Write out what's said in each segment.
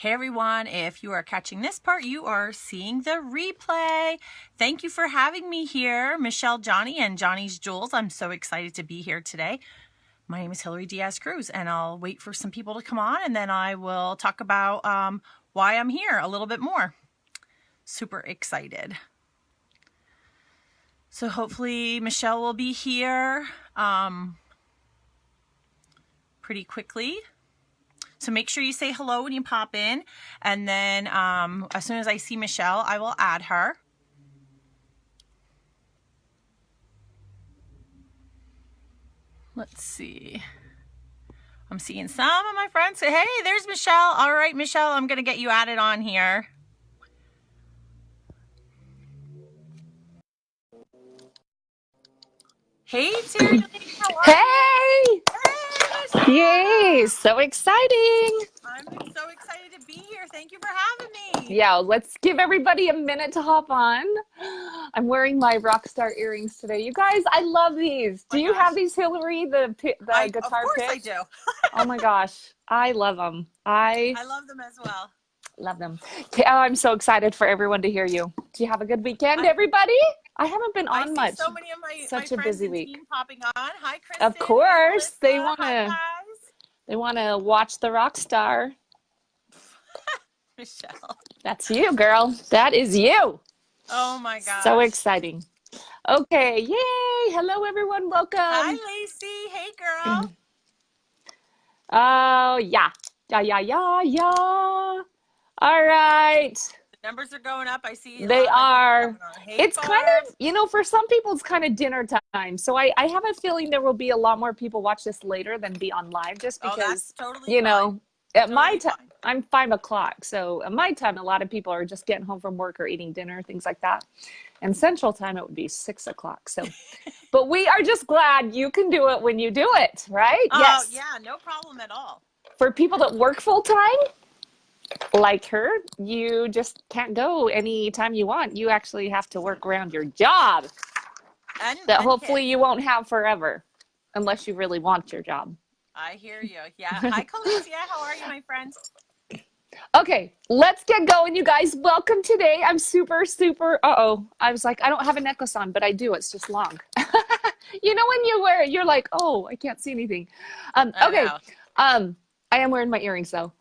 Hey everyone, if you are catching this part, you are seeing the replay. Thank you for having me here, Michelle, Johnnie, and Johnnie's Jewels. I'm so excited to be here today. My name is Hillary Diaz-Cruz, and I'll wait for some people to come on, and then I will talk about why I'm here a little bit more. Super excited. So hopefully Michelle will be here pretty quickly. So make sure you say hello when you pop in, and then as soon as I see Michelle, I will add her. Let's see. I'm seeing some of my friends say, hey, there's Michelle. All right, Michelle, I'm going to get you added on here. Hey, Terry, how are you? Hey! Yay! So exciting! I'm so excited to be here. Thank you for having me. Yeah, let's give everybody a minute to hop on. I'm wearing my rock star earrings today. You guys, I love these. Do you have these, Hillary? The guitar picks? Of course I do. Oh my gosh, I love them. I love them as well. Love them. Okay, oh, I'm so excited for everyone to hear you. Do you have a good weekend, everybody? I haven't been on much. So many of my Such a friends busy and week. team popping on. Hi, Kristen. Of course, Melissa. they want to watch the rock star. Michelle. That's you, girl. That is you. Oh my gosh. So exciting. Okay, yay. Hello, everyone. Welcome. Hi, Lacey. Hey, girl. Oh, yeah. Yeah. All right. The numbers are going up. I see. They are. Hey, it's kind of, for some people, it's kind of dinner time. So I have a feeling there will be a lot more people watch this later than be on live just because, that's totally fine. At my time, I'm 5 o'clock. So at my time, a lot of people are just getting home from work or eating dinner, things like that. And Central Time, it would be 6 o'clock. So, but we are just glad you can do it when you do it, right? Yes. Yeah, no problem at all. For people that work full time, like her, you just can't go anytime you want. You actually have to work around your job that hopefully you won't have forever, unless you really want your job. I hear you. Yeah. Hi, Calicia. How are you, my friends? Okay, let's get going, you guys. Welcome today. I'm super, I was like, I don't have a necklace on, but I do. It's just long. You know when you wear it, you're like, oh, I can't see anything. Okay. I am wearing my earrings, though.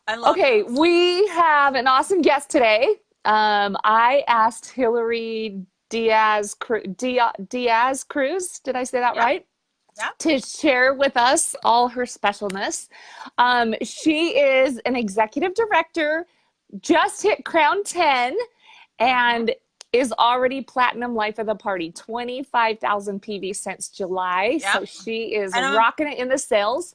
Okay, we have an awesome guest today. I asked Hillary Diaz-Cruz, did I say that right? Yep. To share with us all her specialness. She is an executive director, just hit Crown 10, and is already Platinum Life of the Party, 25,000 PV since July. Yep. So she is rocking it in the sales.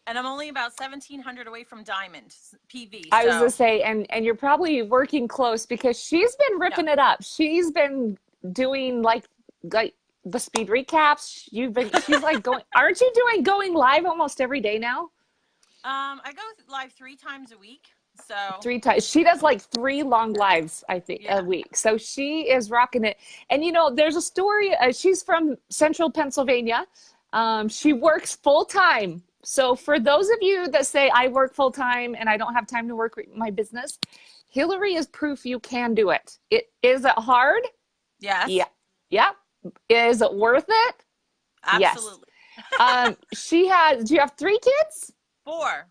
And I'm only about 1,700 away from Diamond PV. I was going to say, and you're probably working close because she's been ripping it up. She's been doing like the speed recaps. She's like aren't you going live almost every day now? I go live 3 times a week. So 3 times. She does like 3 long lives, I think, a week. So she is rocking it. And there's a story. She's from Central Pennsylvania. She works full time. So for those of you that say I work full time and I don't have time to work my business, Hillary is proof you can do it. Is it hard? Yes. Yeah. Is it worth it? Absolutely. Yes. Do you have 3 kids? 4.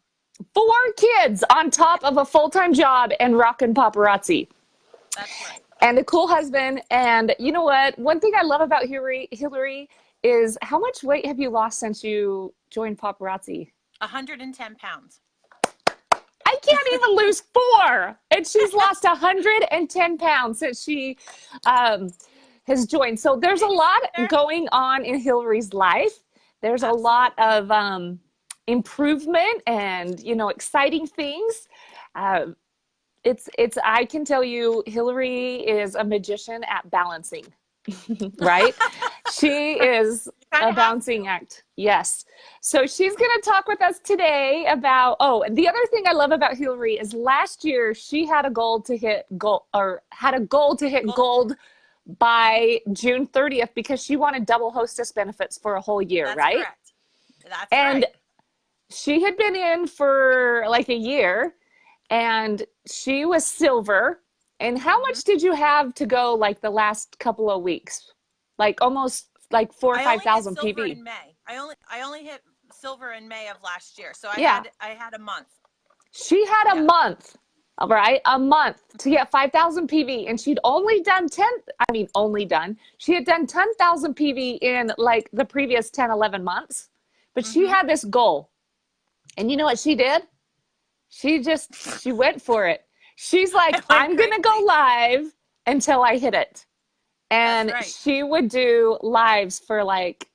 4 kids on top of a full-time job and rockin' paparazzi. That's right. And a cool husband. And you know what? One thing I love about Hillary is how much weight have you lost since you joined paparazzi? 110 pounds. I can't even lose 4. And she's lost 110 pounds since she has joined. So there's a lot going on in Hillary's life. There's a lot of improvement and, exciting things. I can tell you, Hillary is a magician at balancing, right? She is a balancing act. Yes. So she's going to talk with us today about, and the other thing I love about Hillary is last year she had a goal to hit gold by June 30th because she wanted double hostess benefits for a whole year, right? That's and right. She had been in for like a year and she was silver. And how Hmm. much did you have to go like the last couple of weeks? Like almost like four or I five only hit thousand silver PB. in May. I only hit silver in May of last year. So Yeah. I had a month. She had a Yeah. month, all right, a month to get 5,000 PV, and she'd only done 10, I mean, only done, she had done 10,000 PV in like the previous 10, 11 months. But she Hmm. had this goal. And you know what she did? She went for it. She's I like, went I'm going to go crazy. live until I hit it. That's And right. she would do lives for like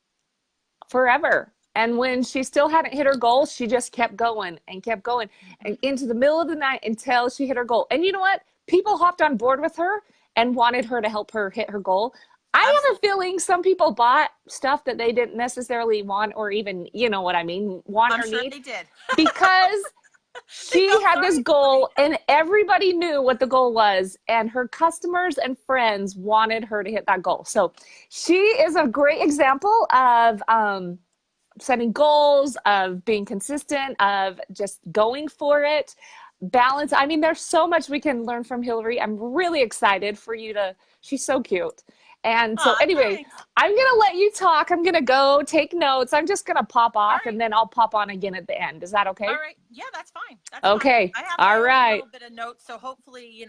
forever. And when she still hadn't hit her goal, she just kept going Hmm. and into the middle of the night until she hit her goal. And you know what? People hopped on board with her and wanted her to help her hit her goal. I have a Absolutely. feeling some people bought stuff that they didn't necessarily want or even, you know what I mean, want I'm or sure need they did. because They she felt had this sorry for me. goal and everybody knew what the goal was and her customers and friends wanted her to hit that goal. So she is a great example of setting goals, of being consistent, of just going for it. Balance. I mean, there's so much we can learn from Hillary. I'm really excited for you to, she's so cute. And so, Aw, anyway, thanks. I'm going to let you talk. I'm going to go take notes. I'm just going to pop All off right. and then I'll pop on again at the end. Is that All okay? right. Yeah, that's fine. That's fine. Okay. I have my All own right. little bit of notes, so hopefully,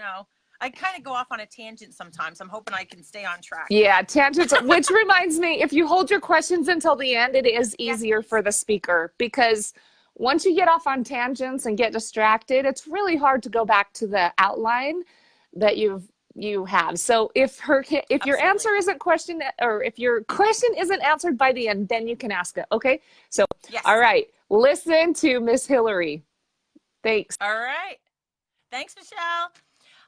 I kind of go off on a tangent sometimes. I'm hoping I can stay on track. Yeah, tangents, which reminds me, if you hold your questions until the end, it is Yes, easier please. for the speaker because once you get off on tangents and get distracted, it's really hard to go back to the outline that you have. So if your Absolutely. answer isn't question or if your question isn't answered by the end, then you can ask it. Okay? So, all Yes. right, listen to Miss Hillary. Thanks. All right. Thanks, Michelle.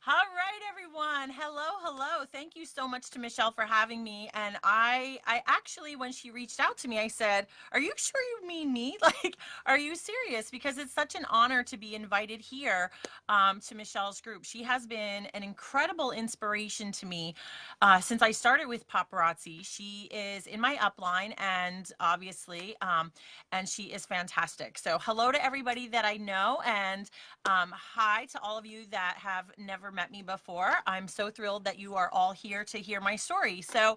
All right, everyone. Hello, hello. Thank you so much to Michelle for having me. And I actually, when she reached out to me, I said, "Are you sure you mean me? Like, are you serious?" Because it's such an honor to be invited here to Michelle's group. She has been an incredible inspiration to me since I started with paparazzi. She is in my upline, and obviously, and she is fantastic. So, hello to everybody that I know, and hi to all of you that have never met me before. I'm so thrilled that you are all here to hear my story. So,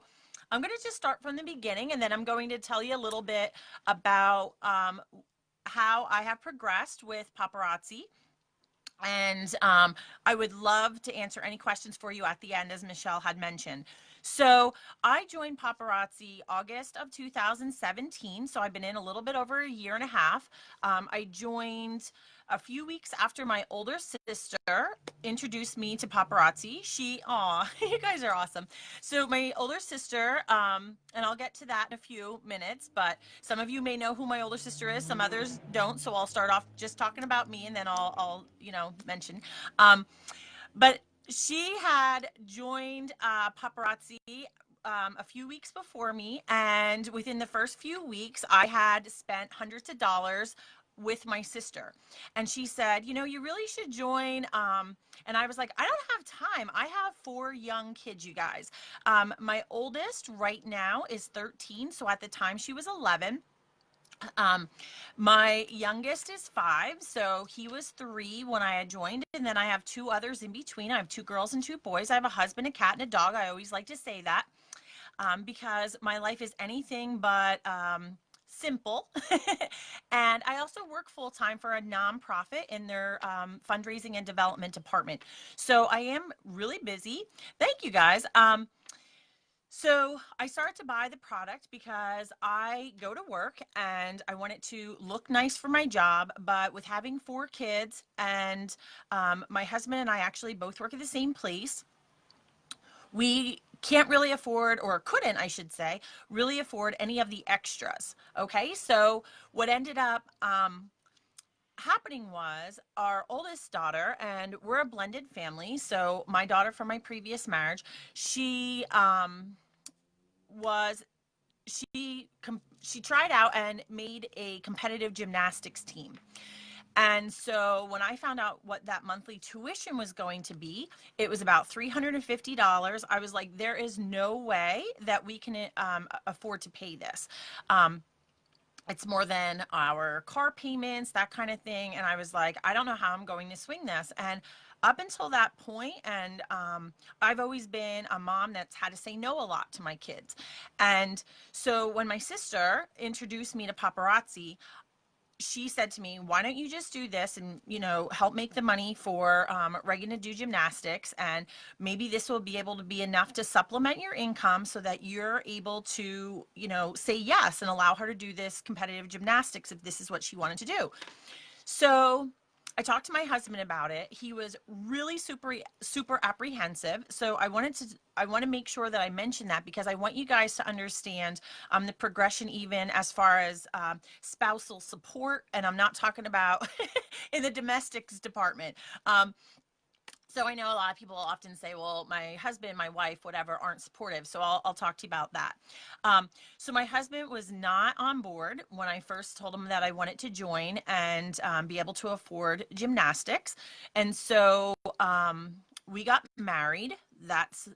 I'm going to just start from the beginning and then I'm going to tell you a little bit about how I have progressed with paparazzi. And I would love to answer any questions for you at the end, as Michelle had mentioned. So I joined paparazzi August of 2017. So I've been in a little bit over a year and a half. I joined a few weeks after my older sister introduced me to paparazzi. You guys are awesome. So my older sister, and I'll get to that in a few minutes, but some of you may know who my older sister is, some others don't. So I'll start off just talking about me and then I'll mention. Um, but she had joined paparazzi a few weeks before me, and within the first few weeks, I had spent hundreds of dollars with my sister. And she said, you really should join. And I was like, I don't have time. I have four young kids, you guys. My oldest right now is 13. So at the time, she was 11. Um, my youngest is 5, so he was 3 when I had joined, and then I have two others in between. I have two girls and two boys. I have a husband, a cat, and a dog. I always like to say that because my life is anything but simple. And I also work full time for a nonprofit in their fundraising and development department. So I am really busy. Thank you guys. So I started to buy the product because I go to work and I want it to look nice for my job. But with having 4 kids and my husband and I actually both work at the same place, we can't really afford, or couldn't, I should say, really afford any of the extras. Okay. So what ended up happening was our oldest daughter, and we're a blended family. So my daughter from my previous marriage, she was she tried out and made a competitive gymnastics team. And so when I found out what that monthly tuition was going to be, it was about $350. I was like, there is no way that we can afford to pay this. Um, it's more than our car payments, that kind of thing. And I was like, I don't know how I'm going to swing this. And up until that point, and I've always been a mom that's had to say no a lot to my kids. And so when my sister introduced me to paparazzi, she said to me, why don't you just do this and, help make the money for Reagan to do gymnastics. And maybe this will be able to be enough to supplement your income so that you're able to, say yes and allow her to do this competitive gymnastics if this is what she wanted to do. So I talked to my husband about it. He was really super apprehensive. So I want to make sure that I mention that because I want you guys to understand the progression, even as far as spousal support. And I'm not talking about in the domestics department. So I know a lot of people often say, well, my husband, my wife, whatever, aren't supportive. So I'll talk to you about that. So my husband was not on board when I first told him that I wanted to join and be able to afford gymnastics. And so we got married. That's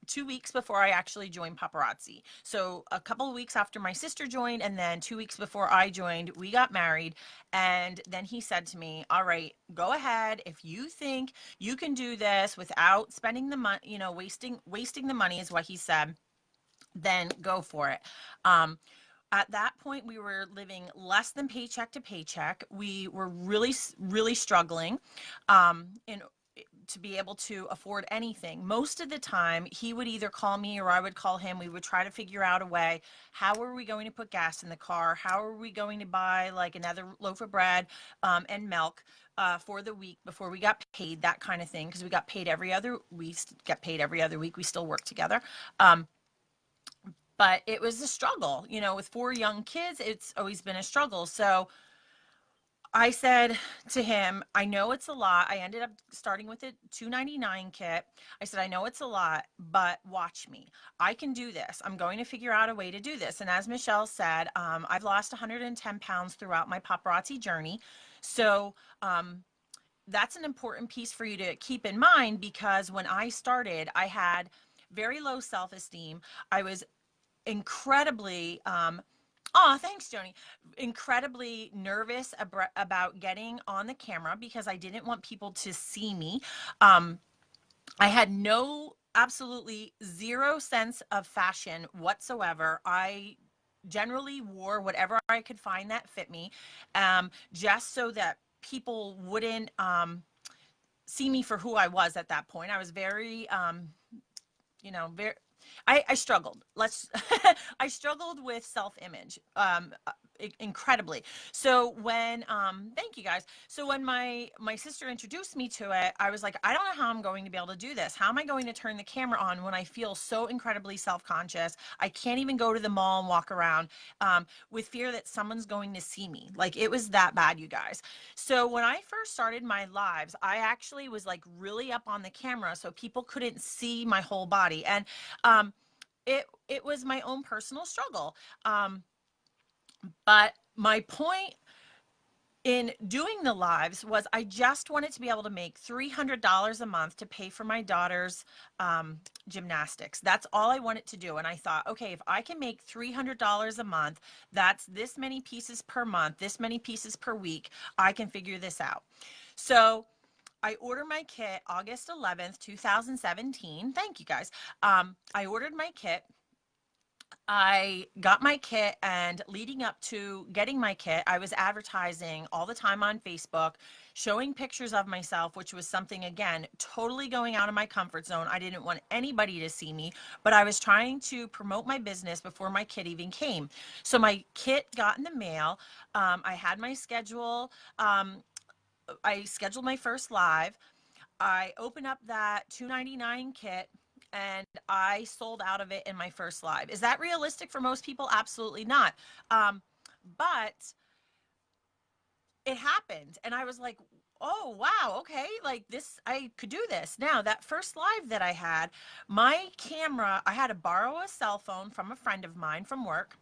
2 weeks before I actually joined paparazzi. So a couple of weeks after my sister joined, and then 2 weeks before I joined, we got married. And then he said to me, all right, go ahead. If you think you can do this without spending the money, wasting the money is what he said, then go for it. At that point, we were living less than paycheck to paycheck. We were really struggling. In to be able to afford anything. Most of the time, he would either call me or I would call him. We would try to figure out a way. How are we going to put gas in the car? How are we going to buy like another loaf of bread and milk for the week before we got paid? That kind of thing, because we got paid every other. We get paid every other week. We still work together. But it was a struggle, with 4 young kids. It's always been a struggle. So I said to him, I know it's a lot. I ended up starting with a $299 kit. I said, I know it's a lot, but watch me. I can do this. I'm going to figure out a way to do this. And as Michelle said, I've lost 110 pounds throughout my paparazzi journey. So that's an important piece for you to keep in mind, because when I started, I had very low self-esteem. I was incredibly thanks, Joni. Incredibly nervous about getting on the camera because I didn't want people to see me. I had absolutely zero sense of fashion whatsoever. I generally wore whatever I could find that fit me, just so that people wouldn't see me for who I was at that point. I was very, very, I struggled. I struggled with self-image, incredibly. So when, thank you guys. So when my sister introduced me to it, I was like, I don't know how I'm going to be able to do this. How am I going to turn the camera on when I feel so incredibly self-conscious? I can't even go to the mall and walk around with fear that someone's going to see me. Like, it was that bad, you guys. So when I first started my lives, I actually was like really up on the camera so people couldn't see my whole body. And it was my own personal struggle. But my point in doing the lives was I just wanted to be able to make $300 a month to pay for my daughter's gymnastics. That's all I wanted to do. And I thought, okay, if I can make $300 a month, that's this many pieces per month, this many pieces per week, I can figure this out. So I ordered my kit August 11th, 2017. Thank you guys. I ordered my kit. I got my kit, and leading up to getting my kit, I was advertising all the time on Facebook, showing pictures of myself, which was something, again, totally going out of my comfort zone. I didn't want anybody to see me, but I was trying to promote my business before my kit even came. So my kit got in the mail. I had my schedule. I scheduled my first live. I opened up that $299 kit and I sold out of it in my first live. Is that realistic for most people? Absolutely not. But it happened. And I was like, oh, wow, okay, like this, I could do this. Now, that first live that I had, my camera, I had to borrow a cell phone from a friend of mine from work.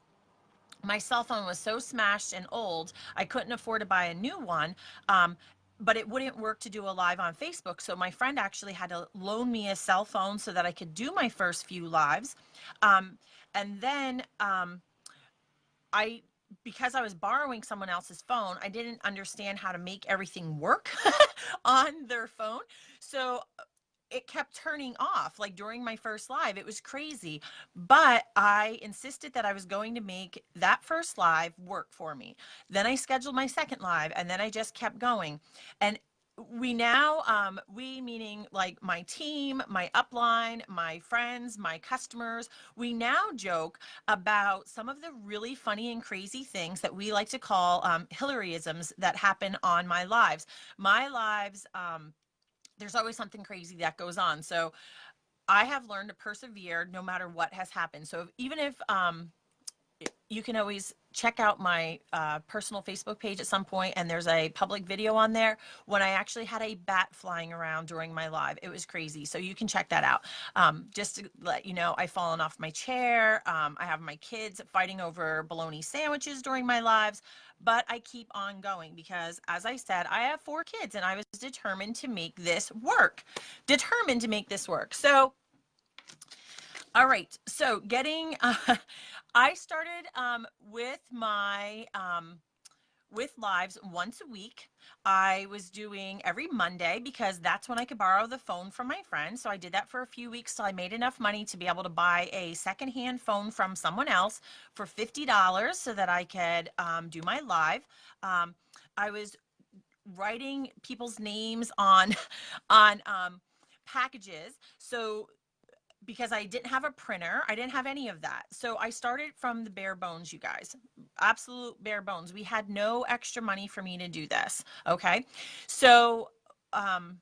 My cell phone was so smashed and old, I couldn't afford to buy a new one. But it wouldn't work to do a live on Facebook. So my friend actually had to loan me a cell phone so that I could do my first few lives. And then I because I was borrowing someone else's phone, I didn't understand how to make everything work on their phone. So it kept turning off like during my first live. It was crazy. But I insisted that I was going to make that first live work for me. Then I scheduled my second live, and then I just kept going. And we now, we meaning like my team, my upline, my friends, my customers, we now joke about some of the really funny and crazy things that we like to call Hillaryisms that happen on my lives. My lives, there's always something crazy that goes on. So I have learned to persevere no matter what has happened. So even if you can always check out my personal Facebook page at some point, and there's a public video on there when I actually had a bat flying around during my live. It was crazy. So you can check that out. Just to let you know, I've fallen off my chair. I have my kids fighting over bologna sandwiches during my lives, but I keep on going because, as I said, I have 4 kids and I was determined to make this work. Determined to make this work. So all right. So I started with my with lives once a week. I was doing every Monday because that's when I could borrow the phone from my friend. So I did that for a few weeks till I made enough money to be able to buy a secondhand phone from someone else for $50 so that I could do my live. I was writing people's names on on packages. So because I didn't have a printer. I didn't have any of that. So I started from the bare bones, you guys. Absolute bare bones. We had no extra money for me to do this. Okay. So um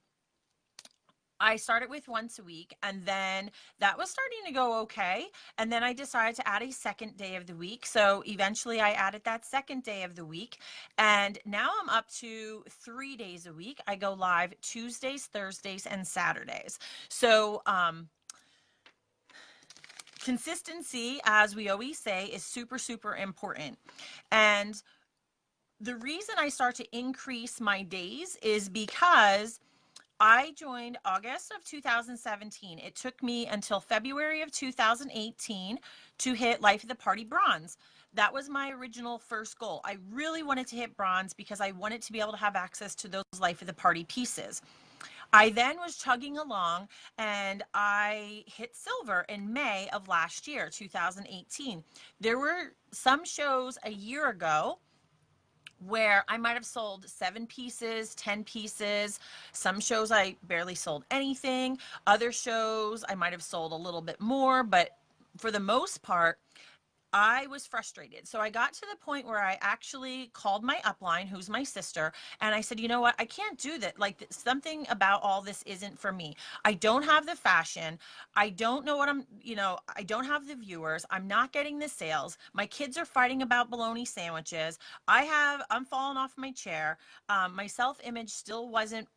I started with once a week, and then that was starting to go okay. And then I decided to add a second day of the week. So eventually I added that second day of the week. And now I'm up to 3 days a week. I go live Tuesdays, Thursdays, and Saturdays. So consistency, as we always say, is super, super important. And the reason I start to increase my days is because I joined August of 2017. It took me until February of 2018 to hit Life of the Party bronze. That was my original first goal. I really wanted to hit bronze because I wanted to be able to have access to those Life of the Party pieces. I then was chugging along and I hit silver in May of last year, 2018. There were some shows a year ago where I might have sold 7 pieces, 10 pieces. Some shows I barely sold anything. Other shows I might have sold a little bit more, but for the most part, I was frustrated. So I got to the point where I actually called my upline, who's my sister, and I said, you know what? I can't do that. Like, something about all this isn't for me. I don't have the fashion. I don't know what I don't have the viewers. I'm not getting the sales. My kids are fighting about bologna sandwiches. I'm falling off my chair. My self-image still wasn't,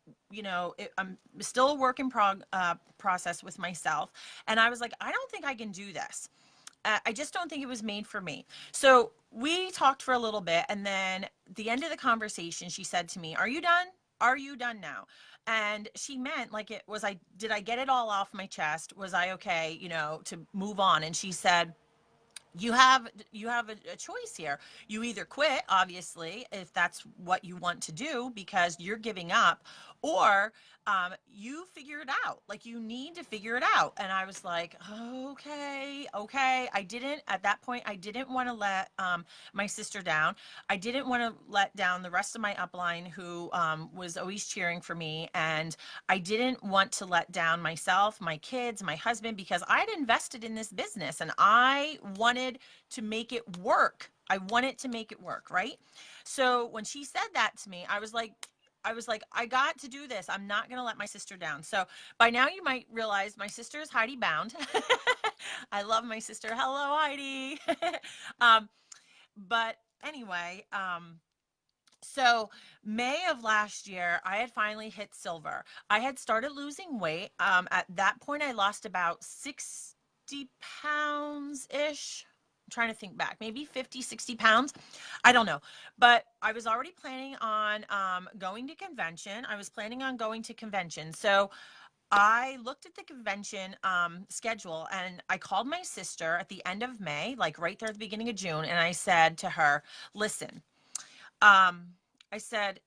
I'm still a work in process with myself. And I was like, I don't think I can do this. I just don't think it was made for me. So we talked for a little bit, and then at the end of the conversation, she said to me, "Are you done? Are you done now?" And she meant like did I get it all off my chest? Was I okay, to move on? And she said, you have a choice here. You either quit, obviously, if that's what you want to do because you're giving up, or you figure it out. Like, you need to figure it out. And I was like, okay. I didn't at that point. I didn't want to let my sister down. I didn't want to let down the rest of my upline who was always cheering for me, and I didn't want to let down myself, my kids, my husband, because I'd invested in this business and I wanted to make it work. I wanted to make it work, right? So when she said that to me, I was like, I got to do this. I'm not going to let my sister down. So by now you might realize my sister is Heidi Bound. I love my sister. Hello, Heidi. um, but anyway, so May of last year, I had finally hit silver. I had started losing weight. At that point, I lost about 60 pounds ish. I'm trying to think back, maybe 50, 60 pounds. I don't know. But I was already planning on going to convention. I was planning on going to convention. So I looked at the convention schedule, and I called my sister at the end of May, like right there at the beginning of June, and I said to her, listen, um, I said,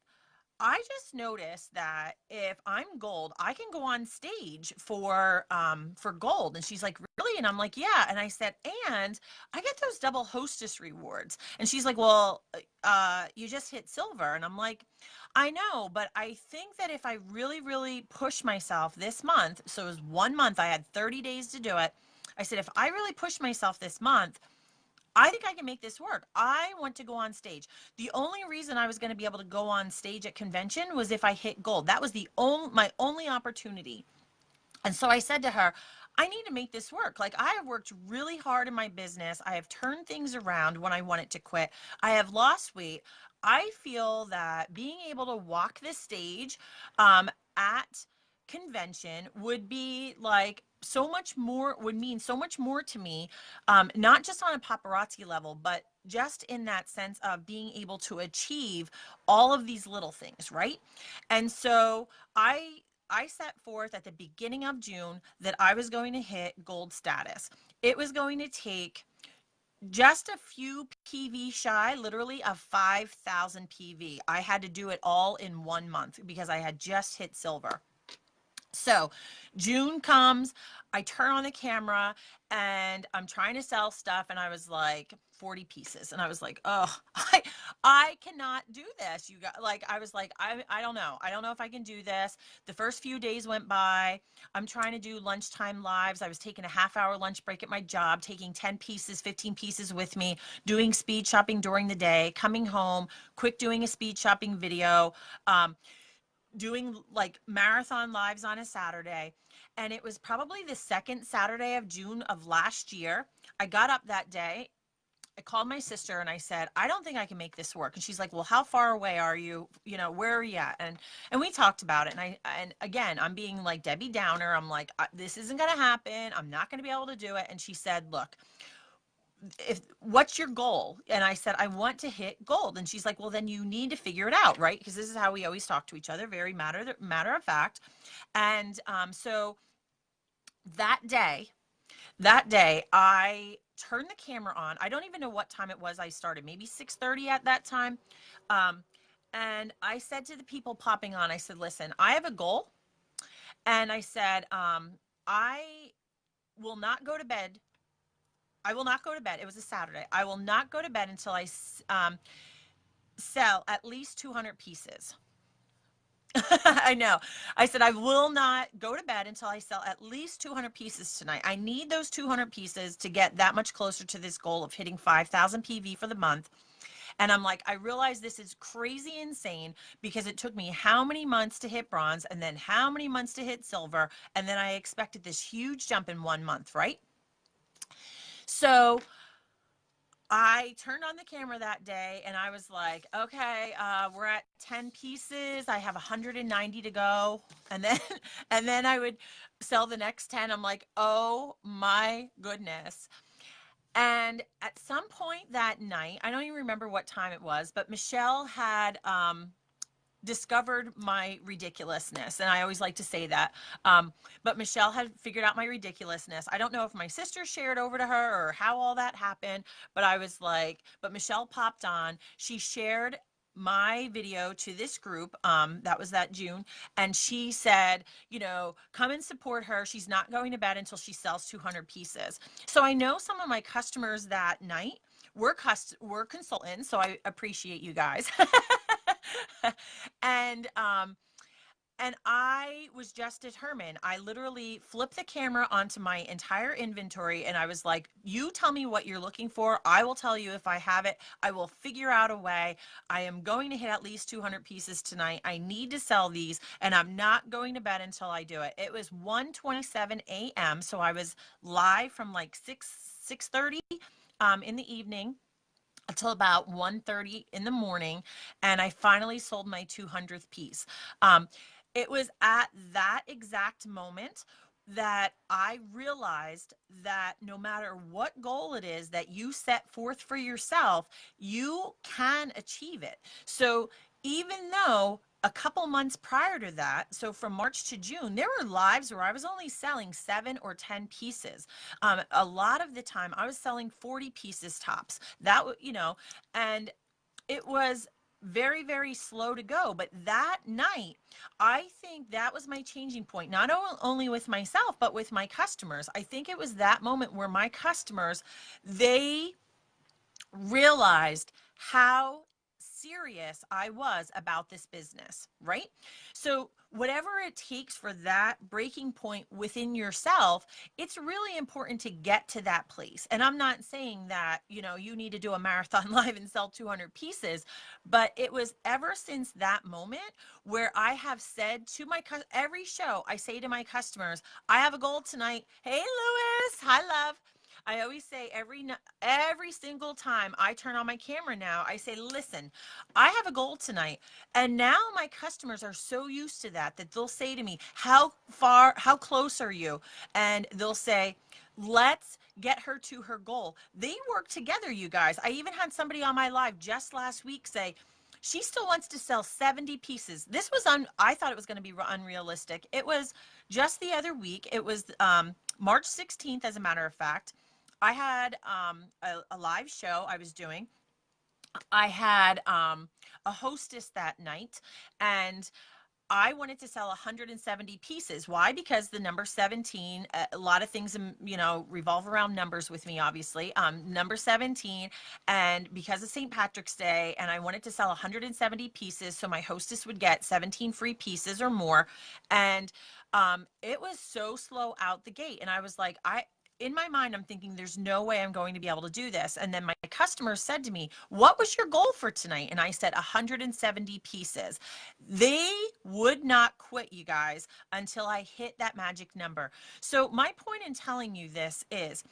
I just noticed that if I'm gold, I can go on stage for gold. And she's like, really? And I'm like, yeah. And I said, and I get those double hostess rewards. And she's like, well, you just hit silver. And I'm like, I know, but I think that if I really, really push myself this month, so it was 1 month, I had 30 days to do it. I said, if I really push myself this month, I think I can make this work. I want to go on stage. The only reason I was going to be able to go on stage at convention was if I hit gold. That was the only my only opportunity. And so I said to her, I need to make this work. Like, I have worked really hard in my business. I have turned things around when I wanted to quit. I have lost weight. I feel that being able to walk this stage at convention would be like so much more, would mean so much more to me, not just on a paparazzi level, but just in that sense of being able to achieve all of these little things, right? And so I set forth at the beginning of June that I was going to hit gold status. It was going to take just a few PV shy, literally of 5,000 PV. I had to do it all in 1 month because I had just hit silver. So June comes, I turn on the camera and I'm trying to sell stuff, and I was like 40 pieces, and I was like, oh, I cannot do this. You got, like, I was like, I don't know. I don't know if I can do this. The first few days went by. I'm trying to do lunchtime lives. I was taking a half-hour lunch break at my job, taking 10 pieces, 15 pieces with me, doing speed shopping during the day, coming home, quick doing a speed shopping video. Doing like marathon lives on a Saturday. And it was probably the second Saturday of June of last year. I got up that day. I called my sister and I said, I don't think I can make this work. And she's like, well, how far away are you? You know, where are you at? And we talked about it. And again, I'm being like Debbie Downer. I'm like, this isn't going to happen. I'm not going to be able to do it. And she said, look, if what's your goal? And I said, I want to hit gold. And she's like, well, then you need to figure it out, right? Because this is how we always talk to each other, very matter of fact. And so that day, I turned the camera on. I don't even know what time it was I started, maybe 6:30 at that time. Um, and I said to the people popping on, I said, listen, I have a goal. And I said, I will not go to bed. I will not go to bed. It was a Saturday. I will not go to bed until I sell at least 200 pieces. I know. I said, I will not go to bed until I sell at least 200 pieces tonight. I need those 200 pieces to get that much closer to this goal of hitting 5,000 PV for the month. And I'm like, I realize this is crazy insane because it took me how many months to hit bronze and then how many months to hit silver. And then I expected this huge jump in 1 month, right? So I turned on the camera that day and I was like, okay, we're at 10 pieces. I have 190 to go. And then, and then I would sell the next 10. I'm like, oh my goodness. And at some point that night, I don't even remember what time it was, but Michelle had, discovered my ridiculousness. And I always like to say that. But Michelle had figured out my ridiculousness. I don't know if my sister shared over to her or how all that happened, but I was like, but Michelle popped on. She shared my video to this group, that was that June, and she said, you know, come and support her. She's not going to bed until she sells 200 pieces. So I know some of my customers that night were consultants, so I appreciate you guys. and and I was just determined. I literally flipped the camera onto my entire inventory and I was like, you tell me what you're looking for. I will tell you if I have it. I will figure out a way. I am going to hit at least 200 pieces tonight. I need to sell these and I'm not going to bed until I do it. It was 1:27 a.m. So I was live from like 6:30 in the evening until about 1:30 in the morning, and I finally sold my 200th piece. It was at that exact moment that I realized that no matter what goal it is that you set forth for yourself, you can achieve it. So even though a couple months prior to that, so from March to June, there were lives where I was only selling 7 or 10 pieces. A lot of the time, I was selling 40 pieces tops. And it was very, very slow to go. But that night, I think that was my changing point, not only with myself, but with my customers. I think it was that moment where my customers, they realized how serious I was about this business, right? So, whatever it takes for that breaking point within yourself, it's really important to get to that place. And I'm not saying that, you need to do a marathon live and sell 200 pieces, but it was ever since that moment where I have said to every show, I say to my customers, I have a goal tonight. Hey, Lewis. Hi, love. I always say every single time I turn on my camera now, I say, listen, I have a goal tonight. And now my customers are so used to that they'll say to me, how close are you? And they'll say, let's get her to her goal. They work together, you guys. I even had somebody on my live just last week say, she still wants to sell 70 pieces. This was I thought it was going to be unrealistic. It was just the other week. It was March 16th, as a matter of fact. I had a live show I was doing. I had a hostess that night, and I wanted to sell 170 pieces. Why? Because the number 17, a lot of things, revolve around numbers with me, obviously. Number 17, and because of St. Patrick's Day, and I wanted to sell 170 pieces, so my hostess would get 17 free pieces or more. And it was so slow out the gate. And I was like, in my mind, I'm thinking there's no way I'm going to be able to do this. And then my customer said to me, what was your goal for tonight? And I said 170 pieces. They would not quit, you guys, until I hit that magic number. So my point in telling you this is,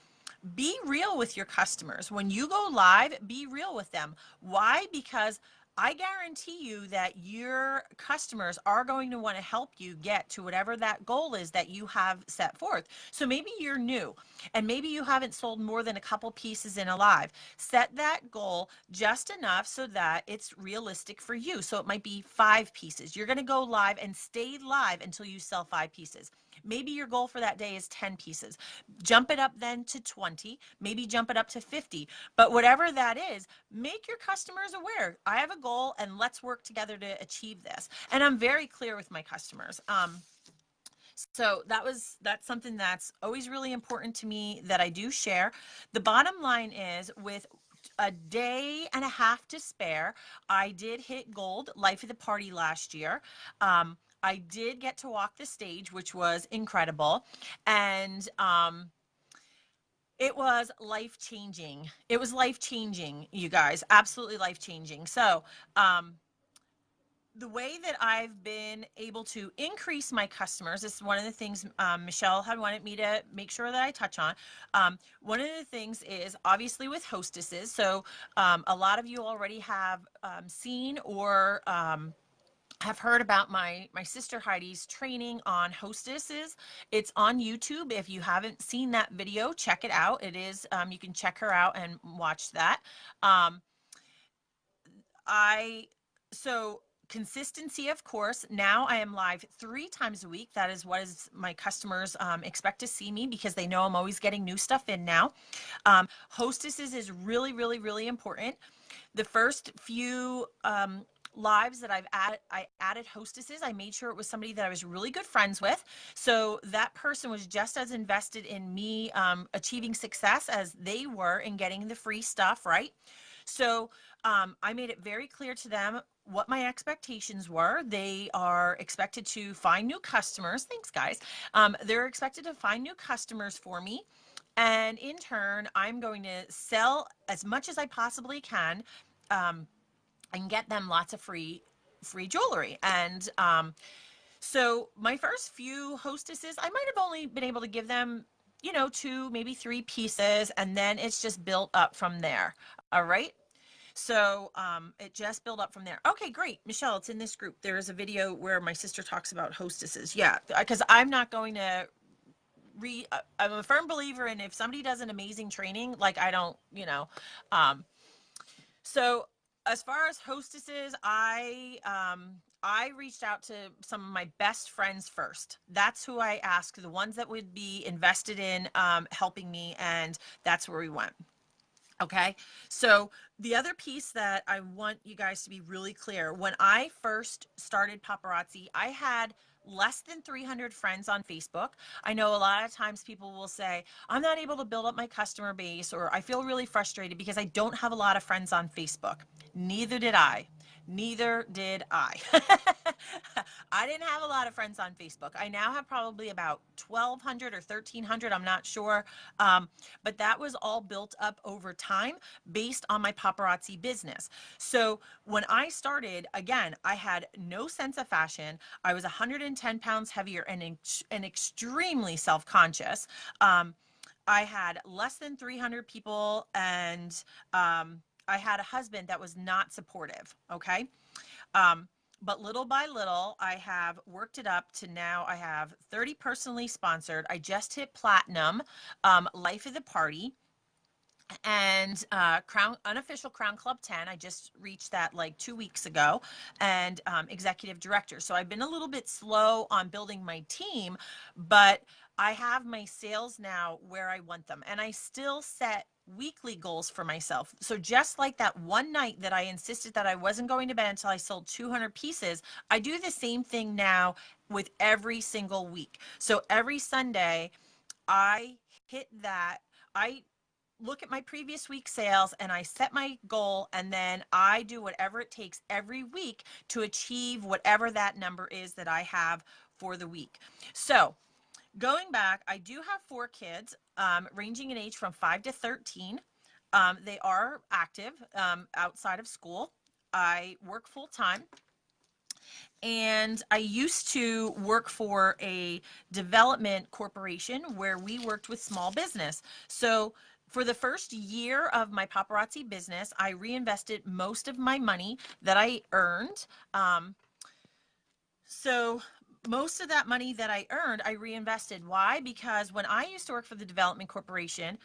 be real with your customers. When you go live, be real with them. Why? Because I guarantee you that your customers are going to want to help you get to whatever that goal is that you have set forth. So maybe you're new and maybe you haven't sold more than a couple pieces in a live. Set that goal just enough so that it's realistic for you. So it might be 5 pieces. You're going to go live and stay live until you sell 5 pieces. Maybe your goal for that day is 10 pieces. Jump it up then to 20, maybe jump it up to 50. But whatever that is, make your customers aware. I have a goal and let's work together to achieve this. And I'm very clear with my customers. So that's something that's always really important to me that I do share. The bottom line is, with a day and a half to spare, I did hit gold life of the party last year. I did get to walk the stage, which was incredible. And it was life changing. It was life changing, you guys, absolutely life changing. So, the way that I've been able to increase my customers, this is one of the things Michelle had wanted me to make sure that I touch on. One of the things is obviously with hostesses. So a lot of you already have seen or have heard about my sister Heidi's training on hostesses. It's on YouTube. If you haven't seen that video, check it out. It is, you can check her out and watch that. Um, I so consistency, of course. Now I am live 3 times a week. That is what is my customers expect to see me, because they know I'm always getting new stuff in now. Hostesses is really, really, really important. The first few lives that I added hostesses. I made sure it was somebody that I was really good friends with, so that person was just as invested in me achieving success as they were in getting the free stuff, right? So I made it very clear to them what my expectations were. They are expected to find new customers. Thanks, guys. They're expected to find new customers for me. And in turn, I'm going to sell as much as I possibly can, and get them lots of free jewelry. And so my first few hostesses, I might have only been able to give them, 2, maybe 3 pieces, and then it's just built up from there. All right. So it just built up from there. Okay, great. Michelle, it's in this group. There is a video where my sister talks about hostesses. Yeah, because I'm not going to I'm a firm believer in, if somebody does an amazing training, like, I don't, so as far as hostesses, I reached out to some of my best friends first. That's who I asked, the ones that would be invested in helping me, and that's where we went. Okay. So the other piece that I want you guys to be really clear, when I first started paparazzi, I had less than 300 friends on Facebook. I know a lot of times people will say, I'm not able to build up my customer base, or I feel really frustrated because I don't have a lot of friends on Facebook. Neither did I. Neither did I. I didn't have a lot of friends on Facebook. I now have probably about 1,200 or 1,300. I'm not sure. But that was all built up over time based on my paparazzi business. So when I started, again, I had no sense of fashion. I was 110 pounds heavier and extremely self-conscious. I had less than 300 people, and I had a husband that was not supportive. Okay. Um, but little by little, I have worked it up to now I have 30 personally sponsored. I just hit platinum, life of the party, and Crown unofficial Crown Club 10. I just reached that like 2 weeks ago, and executive director. So I've been a little bit slow on building my team, but I have my sales now where I want them, and I still set weekly goals for myself. So just like that one night that I insisted that I wasn't going to bed until I sold 200 pieces, I do the same thing now with every single week. So every Sunday I hit that. I look at my previous week's sales and I set my goal, and then I do whatever it takes every week to achieve whatever that number is that I have for the week. So going back, I do have 4 kids, ranging in age from 5 to 13. They are active outside of school. I work full time, and I used to work for a development corporation where we worked with small business. So for the first year of my paparazzi business, I reinvested most of my money that I earned. So most of that money that I earned, I reinvested. Why? Because when I used to work for the development corporation,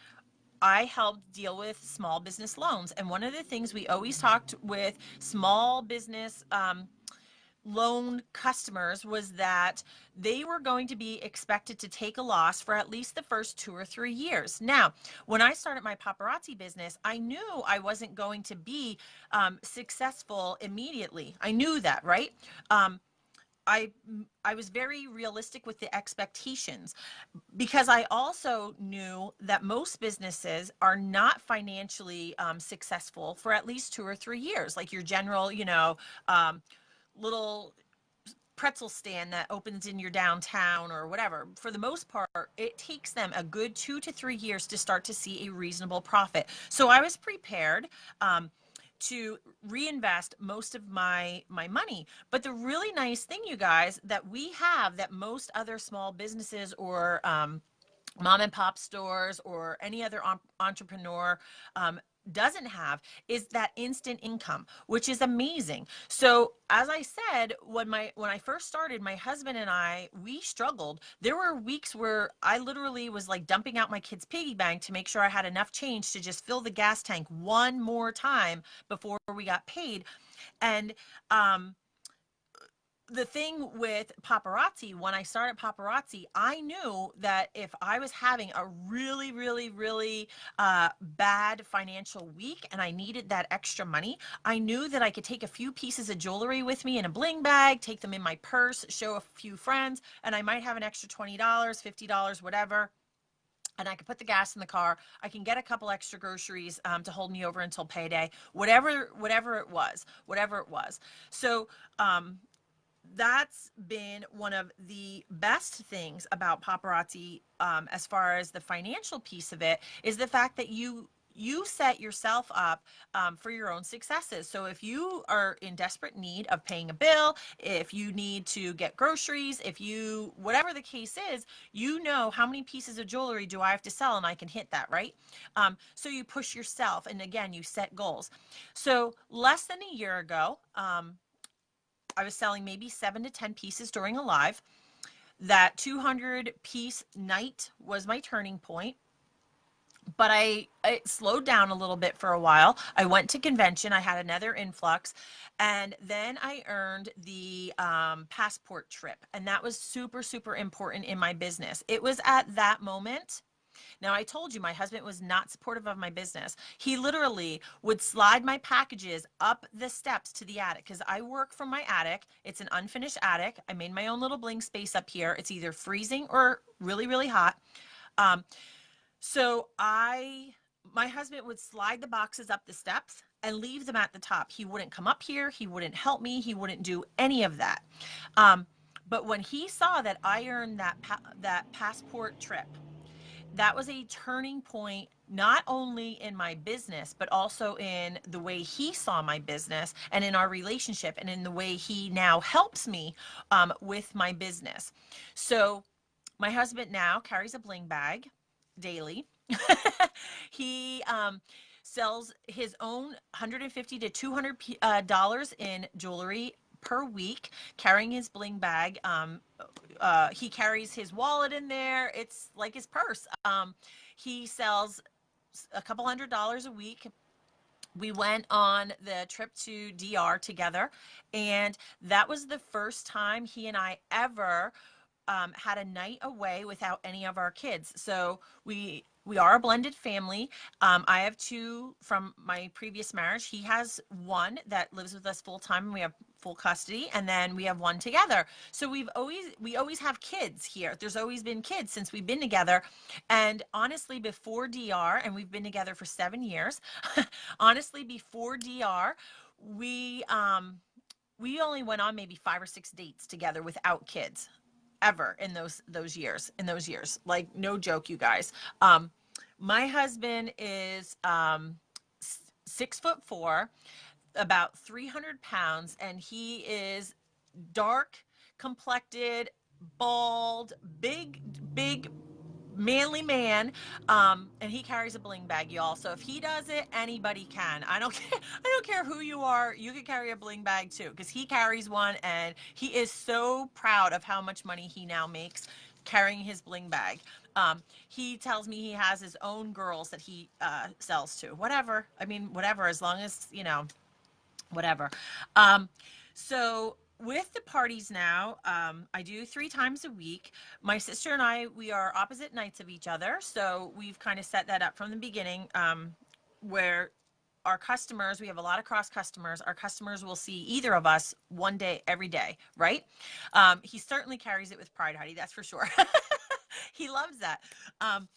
I helped deal with small business loans. And one of the things we always talked with small business loan customers was that they were going to be expected to take a loss for at least the first 2 or 3 years. Now, when I started my paparazzi business, I knew I wasn't going to be successful immediately. I knew that, right? Um, I I was very realistic with the expectations, because I also knew that most businesses are not financially successful for at least 2 or 3 years, like your general, little pretzel stand that opens in your downtown or whatever. For the most part, it takes them a good 2 to 3 years to start to see a reasonable profit. So I was prepared to reinvest most of my money. But the really nice thing, you guys, that we have that most other small businesses or mom and pop stores or any other entrepreneur doesn't have, is that instant income, which is amazing. So as I said, when I first started, my husband and we struggled. There were weeks where I literally was like dumping out my kids' piggy bank to make sure I had enough change to just fill the gas tank one more time before we got paid. And the thing with paparazzi, when I started paparazzi, I knew that if I was having a really, really, really bad financial week and I needed that extra money, I knew that I could take a few pieces of jewelry with me in a bling bag, take them in my purse, show a few friends, and I might have an extra $20, $50, whatever. And I could put the gas in the car. I can get a couple extra groceries to hold me over until payday, whatever it was, whatever it was. So that's been one of the best things about paparazzi, as far as the financial piece of it, is the fact that you set yourself up for your own successes. So if you are in desperate need of paying a bill, if you need to get groceries, if you, whatever the case is, you know how many pieces of jewelry do I have to sell and I can hit that, right? So you push yourself, and again, you set goals. So less than a year ago, I was selling maybe 7 to 10 pieces during a live. That 200 piece night was my turning point. but I slowed down a little bit for a while. I went to convention. I had another influx, and then I earned the passport trip, and that was super, super important in my business. It was at that moment. Now, I told you my husband was not supportive of my business. He literally would slide my packages up the steps to the attic because I work from my attic. It's an unfinished attic. I made my own little bling space up here. It's either freezing or really, really hot. Um, so my husband would slide the boxes up the steps and leave them at the top. He wouldn't come up here. He wouldn't help me. He wouldn't do any of that. Um, but when he saw that I earned that passport trip, that was a turning point, not only in my business, but also in the way he saw my business and in our relationship and in the way he now helps me with my business. So my husband now carries a bling bag daily. He sells his own 150 to $200 in jewelry per week, carrying his bling bag. He carries his wallet in there. It's like his purse. He sells a couple $100 a week. We went on the trip to DR together, and that was the first time he and I ever had a night away without any of our kids. So we are a blended family. I have two from my previous marriage. He has one that lives with us full time, and we have full custody, and then we have one together. So we always have kids here. There's always been kids since we've been together. And honestly, before DR, and we've been together for 7 years, honestly, before DR, we um we only went on maybe 5 or 6 dates together without kids ever in those years, like no joke, you guys. My husband is 6'4", about 300 pounds, and he is dark complected, bald, big manly man. And he carries a bling bag, y'all. So if he does it, anybody can. I don't care. I don't care who you are. You can carry a bling bag too, because he carries one, and he is so proud of how much money he now makes carrying his bling bag. He tells me he has his own girls that he sells to. Whatever. I mean, whatever, as long as, whatever. Um, so with the parties now, I do 3 times a week. My sister and I, we are opposite nights of each other. So we've kind of set that up from the beginning, where our customers, we have a lot of cross customers. Our customers will see either of us one day, every day, right? He certainly carries it with pride, Heidi, that's for sure. He loves that. Um,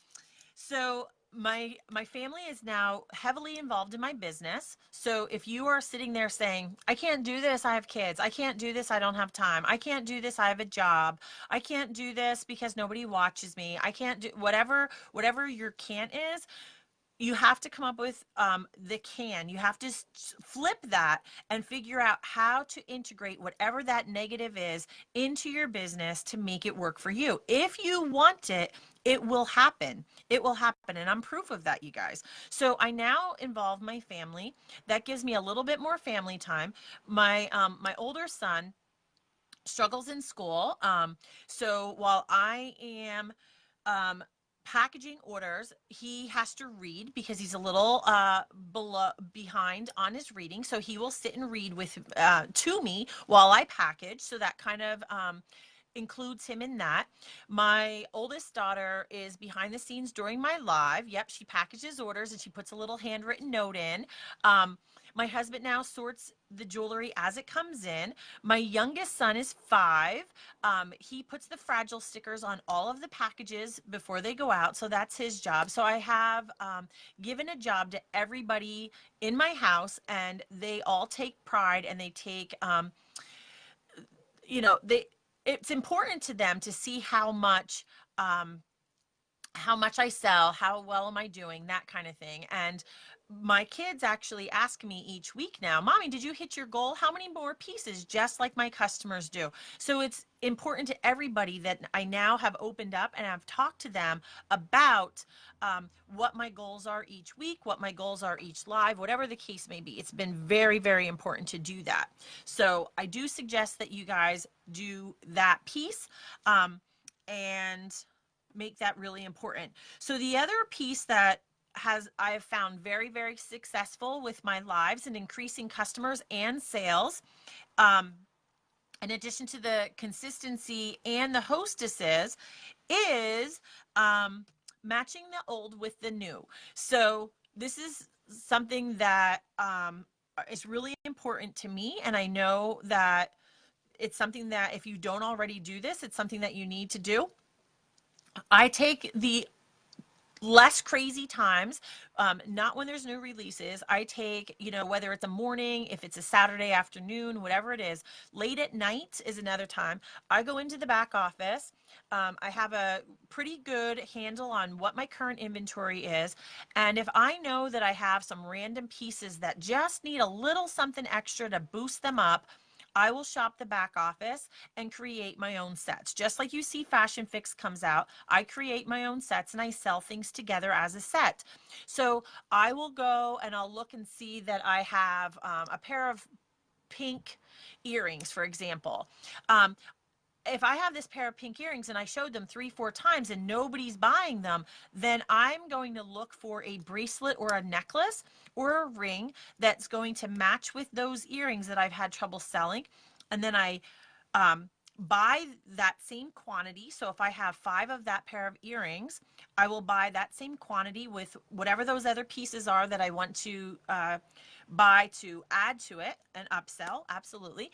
so my family is now heavily involved in my business. So if you are sitting there saying, I can't do this, I have kids. I can't do this, I don't have time. I can't do this, I have a job. I can't do this because nobody watches me. I can't do whatever your can't is, you have to come up with the can. You have to flip that and figure out how to integrate whatever that negative is into your business to make it work for you. If you want it, it will happen. It will happen. And I'm proof of that, you guys. So I now involve my family. That gives me a little bit more family time. My older son struggles in school. So while I am um, packaging orders, he has to read because he's a little behind on his reading. So he will sit and read with to me while I package. So that kind of includes him in that. My oldest daughter is behind the scenes during my live. Yep, she packages orders and she puts a little handwritten note in. My husband now sorts the jewelry as it comes in. My youngest son is 5. He puts the fragile stickers on all of the packages before they go out. So that's his job. So I have given a job to everybody in my house, and they all take pride, and they take, they, it's important to them to see how much I sell, how well am I doing, that kind of thing. And my kids actually ask me each week now, Mommy, did you hit your goal? How many more pieces? Just like my customers do. So it's important to everybody that I now have opened up and I've talked to them about what my goals are each week, what my goals are each live, whatever the case may be. It's been very, very important to do that. So I do suggest that you guys do that piece. And make that really important. So the other piece that I have found very, very successful with my lives and increasing customers and sales. Um, in addition to the consistency and the hostesses, is matching the old with the new. So this is something that is really important to me, and I know that it's something that if you don't already do this, it's something that you need to do. I take the less crazy times, not when there's new releases. I take, whether it's a morning, if it's a Saturday afternoon, whatever it is. Late at night is another time. I go into the back office. I have a pretty good handle on what my current inventory is, and if I know that I have some random pieces that just need a little something extra to boost them up, I will shop the back office and create my own sets. Just like you see Fashion Fix comes out, I create my own sets and I sell things together as a set. So I will go and I'll look and see that I have a pair of pink earrings, for example. Um, if I have this pair of pink earrings and I showed them 3, 4 times and nobody's buying them, then I'm going to look for a bracelet or a necklace or a ring that's going to match with those earrings that I've had trouble selling. And then I buy that same quantity. So if I have 5 of that pair of earrings, I will buy that same quantity with whatever those other pieces are that I want to buy to add to it and upsell. Absolutely.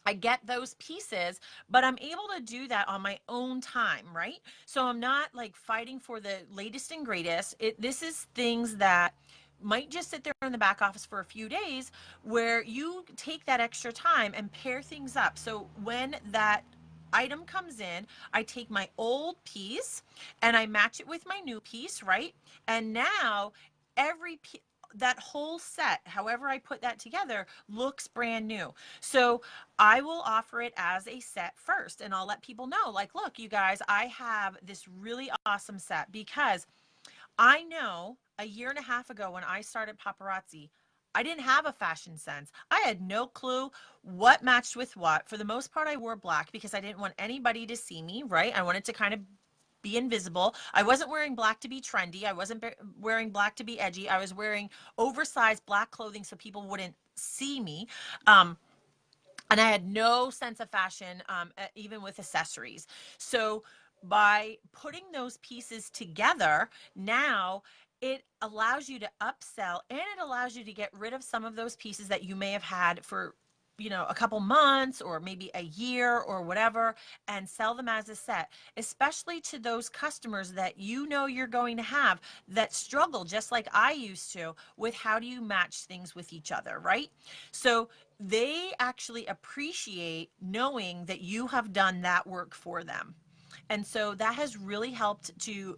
I get those pieces, but I'm able to do that on my own time, right? So I'm not like fighting for the latest and greatest. This is things that might just sit there in the back office for a few days where you take that extra time and pair things up. So when that item comes in, I take my old piece and I match it with my new piece, right? And now every that whole set, however I put that together, looks brand new. So I will offer it as a set first, and I'll let people know, like, look, you guys, I have this really awesome set, because I know a year and a half ago when I started paparazzi, I didn't have a fashion sense. I had no clue what matched with what. For the most part, I wore black because I didn't want anybody to see me, right? I wanted to kind of be invisible. I wasn't wearing black to be trendy. I wasn't wearing black to be edgy. I was wearing oversized black clothing so people wouldn't see me. And I had no sense of fashion, even with accessories. So by putting those pieces together, now it allows you to upsell, and it allows you to get rid of some of those pieces that you may have had for a couple months or maybe a year or whatever, and sell them as a set, especially to those customers that you're going to have that struggle just like I used to with how do you match things with each other, right? So they actually appreciate knowing that you have done that work for them. And so that has really helped to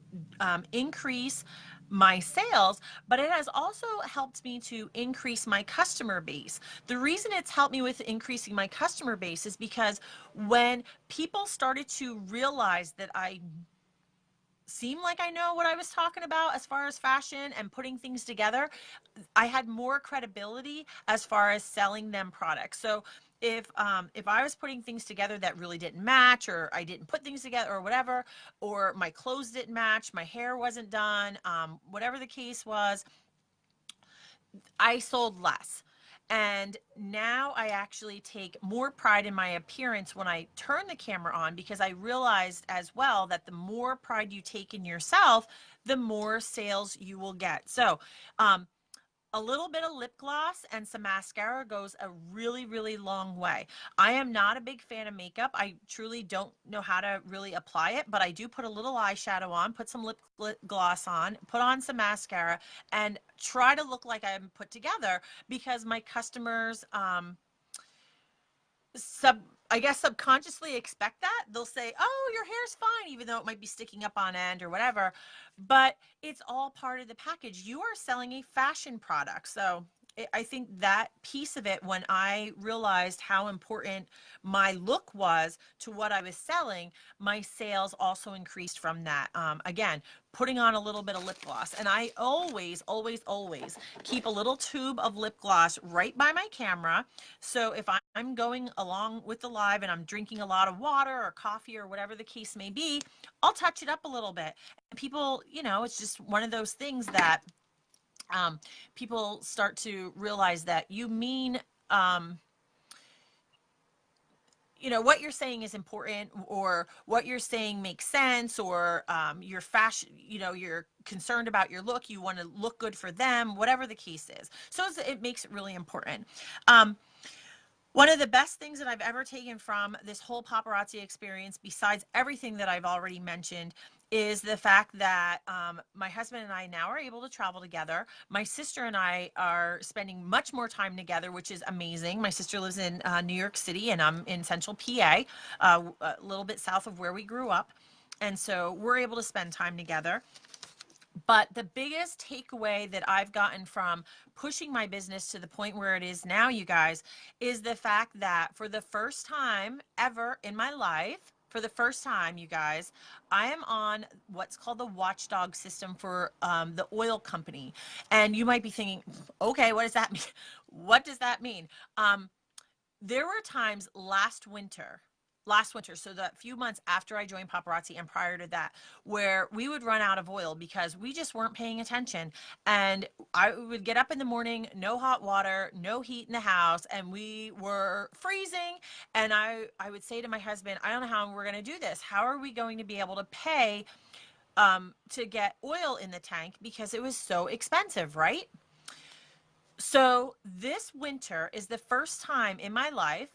increase my sales, but it has also helped me to increase my customer base. The reason it's helped me with increasing my customer base is because when people started to realize that I seem like I know what I was talking about as far as fashion and putting things together, I had more credibility as far as selling them products. So if I was putting things together that really didn't match, or I didn't put things together or whatever, or my clothes didn't match, my hair wasn't done, whatever the case was, I sold less. And now I actually take more pride in my appearance when I turn the camera on, because I realized as well that the more pride you take in yourself, the more sales you will get. So, a little bit of lip gloss and some mascara goes a really, really long way. I am not a big fan of makeup. I truly don't know how to really apply it, but I do put a little eyeshadow on, put some lip gloss on, put on some mascara, and try to look like I'm put together, because my customers, sub I guess subconsciously expect that. They'll say, "Oh, your hair's fine," even though it might be sticking up on end or whatever. But it's all part of the package. You are selling a fashion product. So I think that piece of it, when I realized how important my look was to what I was selling, my sales also increased from that. Again, putting on a little bit of lip gloss. And I always, always, always keep a little tube of lip gloss right by my camera. So if I'm going along with the live and I'm drinking a lot of water or coffee or whatever the case may be, I'll touch it up a little bit. And people, it's just one of those things that people start to realize that you mean, what you're saying is important, or what you're saying makes sense, or your fashion, you're concerned about your look, you want to look good for them, whatever the case is. So it makes it really important. One of the best things that I've ever taken from this whole paparazzi experience, besides everything that I've already mentioned, is the fact that my husband and I now are able to travel together. My sister and I are spending much more time together, which is amazing. My sister lives in New York City, and I'm in central PA, a little bit south of where we grew up. And so we're able to spend time together. But the biggest takeaway that I've gotten from pushing my business to the point where it is now, you guys, is the fact that for the first time ever in my life, for the first time, you guys, I am on what's called the watchdog system for the oil company. And you might be thinking, okay, what does that mean? What does that mean? There were times last winter, so that few months after I joined paparazzi and prior to that, where we would run out of oil because we just weren't paying attention. And I would get up in the morning, no hot water, no heat in the house, and we were freezing. And I would say to my husband, I don't know how we're going to do this. How are we going to be able to pay to get oil in the tank, because it was so expensive, right? So this winter is the first time in my life,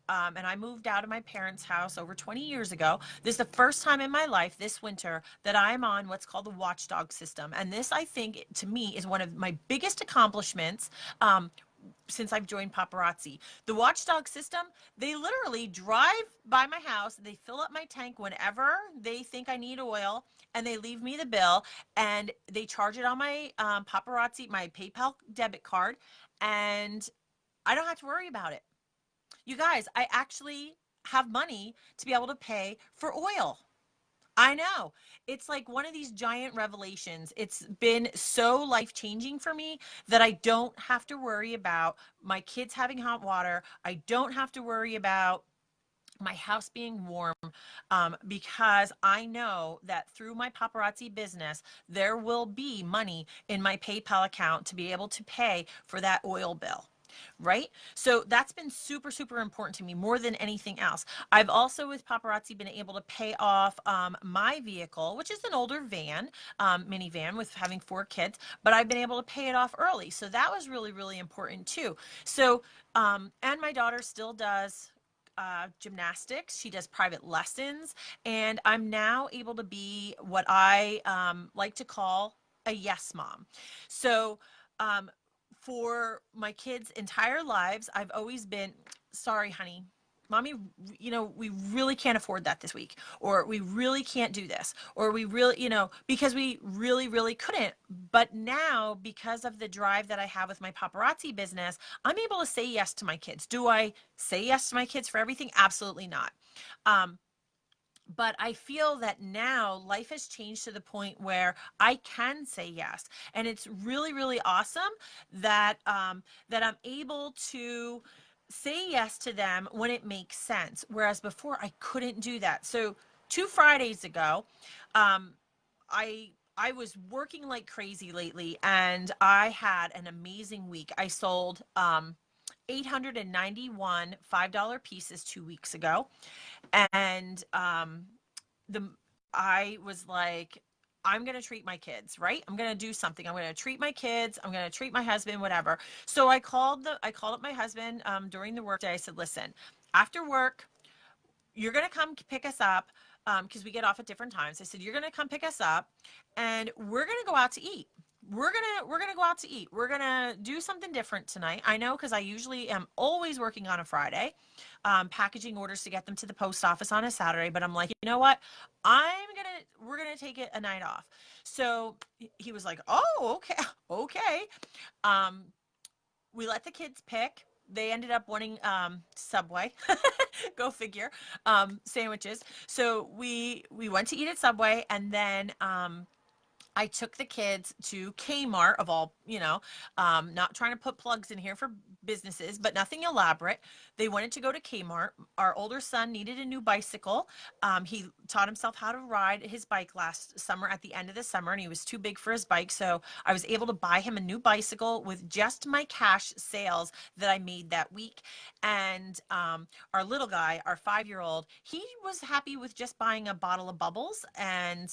and I moved out of my parents' house over 20 years ago. This is the first time in my life this winter that I'm on what's called the watchdog system. And this, I think, to me, is one of my biggest accomplishments since I've joined paparazzi. The watchdog system, they literally drive by my house, they fill up my tank whenever they think I need oil, and they leave me the bill, and they charge it on my paparazzi, my PayPal debit card, and I don't have to worry about it. You guys, I actually have money to be able to pay for oil. I know. It's like one of these giant revelations. It's been so life changing for me that I don't have to worry about my kids having hot water. I don't have to worry about my house being warm, because I know that through my paparazzi business, there will be money in my PayPal account to be able to pay for that oil bill. Right? So that's been super, super important to me more than anything else. I've also, with paparazzi, been able to pay off my vehicle, which is an older van, minivan with having 4 kids, but I've been able to pay it off early. So that was really, really important too. So, and my daughter still does gymnastics. She does private lessons, and I'm now able to be what I like to call a yes mom. So, for my kids' entire lives, I've always been, sorry, honey, mommy, we really can't afford that this week, or we really can't do this, or we really, because we really, really couldn't. But now, because of the drive that I have with my paparazzi business, I'm able to say yes to my kids. Do I say yes to my kids for everything? Absolutely not. But I feel that now life has changed to the point where I can say yes, and it's really, really awesome that that I'm able to say yes to them when it makes sense. Whereas before, I couldn't do that. So 2 Fridays ago, um, I was working like crazy lately, and I had an amazing week. I sold 891 $5 pieces 2 weeks ago, and the I was like, I'm gonna treat my kids, right? I'm gonna do something. I'm gonna treat my kids. I'm gonna treat my husband, whatever. So I called up my husband during the workday. I said, listen, after work, you're gonna come pick us up, because we get off at different times. I said, you're gonna come pick us up, and we're gonna go out to eat. We're gonna go out to eat. We're gonna do something different tonight. I know, because I usually am always working on a Friday, packaging orders to get them to the post office on a Saturday. But I'm like, you know what? We're gonna take it a night off. So he was like, oh, okay, okay. Um, we let the kids pick. They ended up wanting Subway. Go figure. Sandwiches. So we went to eat at Subway, and then I took the kids to Kmart of all, not trying to put plugs in here for businesses, but nothing elaborate. They wanted to go to Kmart. Our older son needed a new bicycle. He taught himself how to ride his bike last summer at the end of the summer, and he was too big for his bike. So I was able to buy him a new bicycle with just my cash sales that I made that week. And our little guy, our 5-year-old, he was happy with just buying a bottle of bubbles. And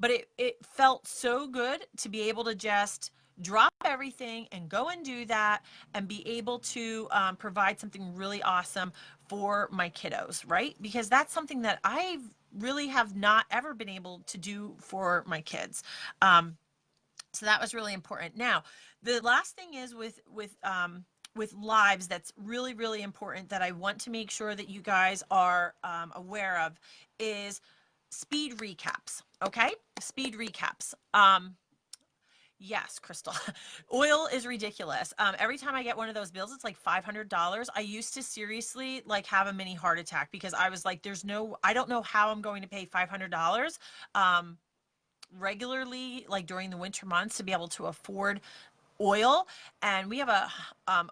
but it felt so good to be able to just drop everything and go and do that and be able to provide something really awesome for my kiddos, right? Because that's something that I really have not ever been able to do for my kids. So that was really important. Now, the last thing is with lives that's really, really important that I want to make sure that you guys are aware of is speed recaps. Okay, speed recaps. Yes, Crystal. Oil is ridiculous. Every time I get one of those bills, it's like $500. I used to seriously like have a mini heart attack because I was like, I don't know how I'm going to pay $500 regularly, like during the winter months, to be able to afford oil. And we have a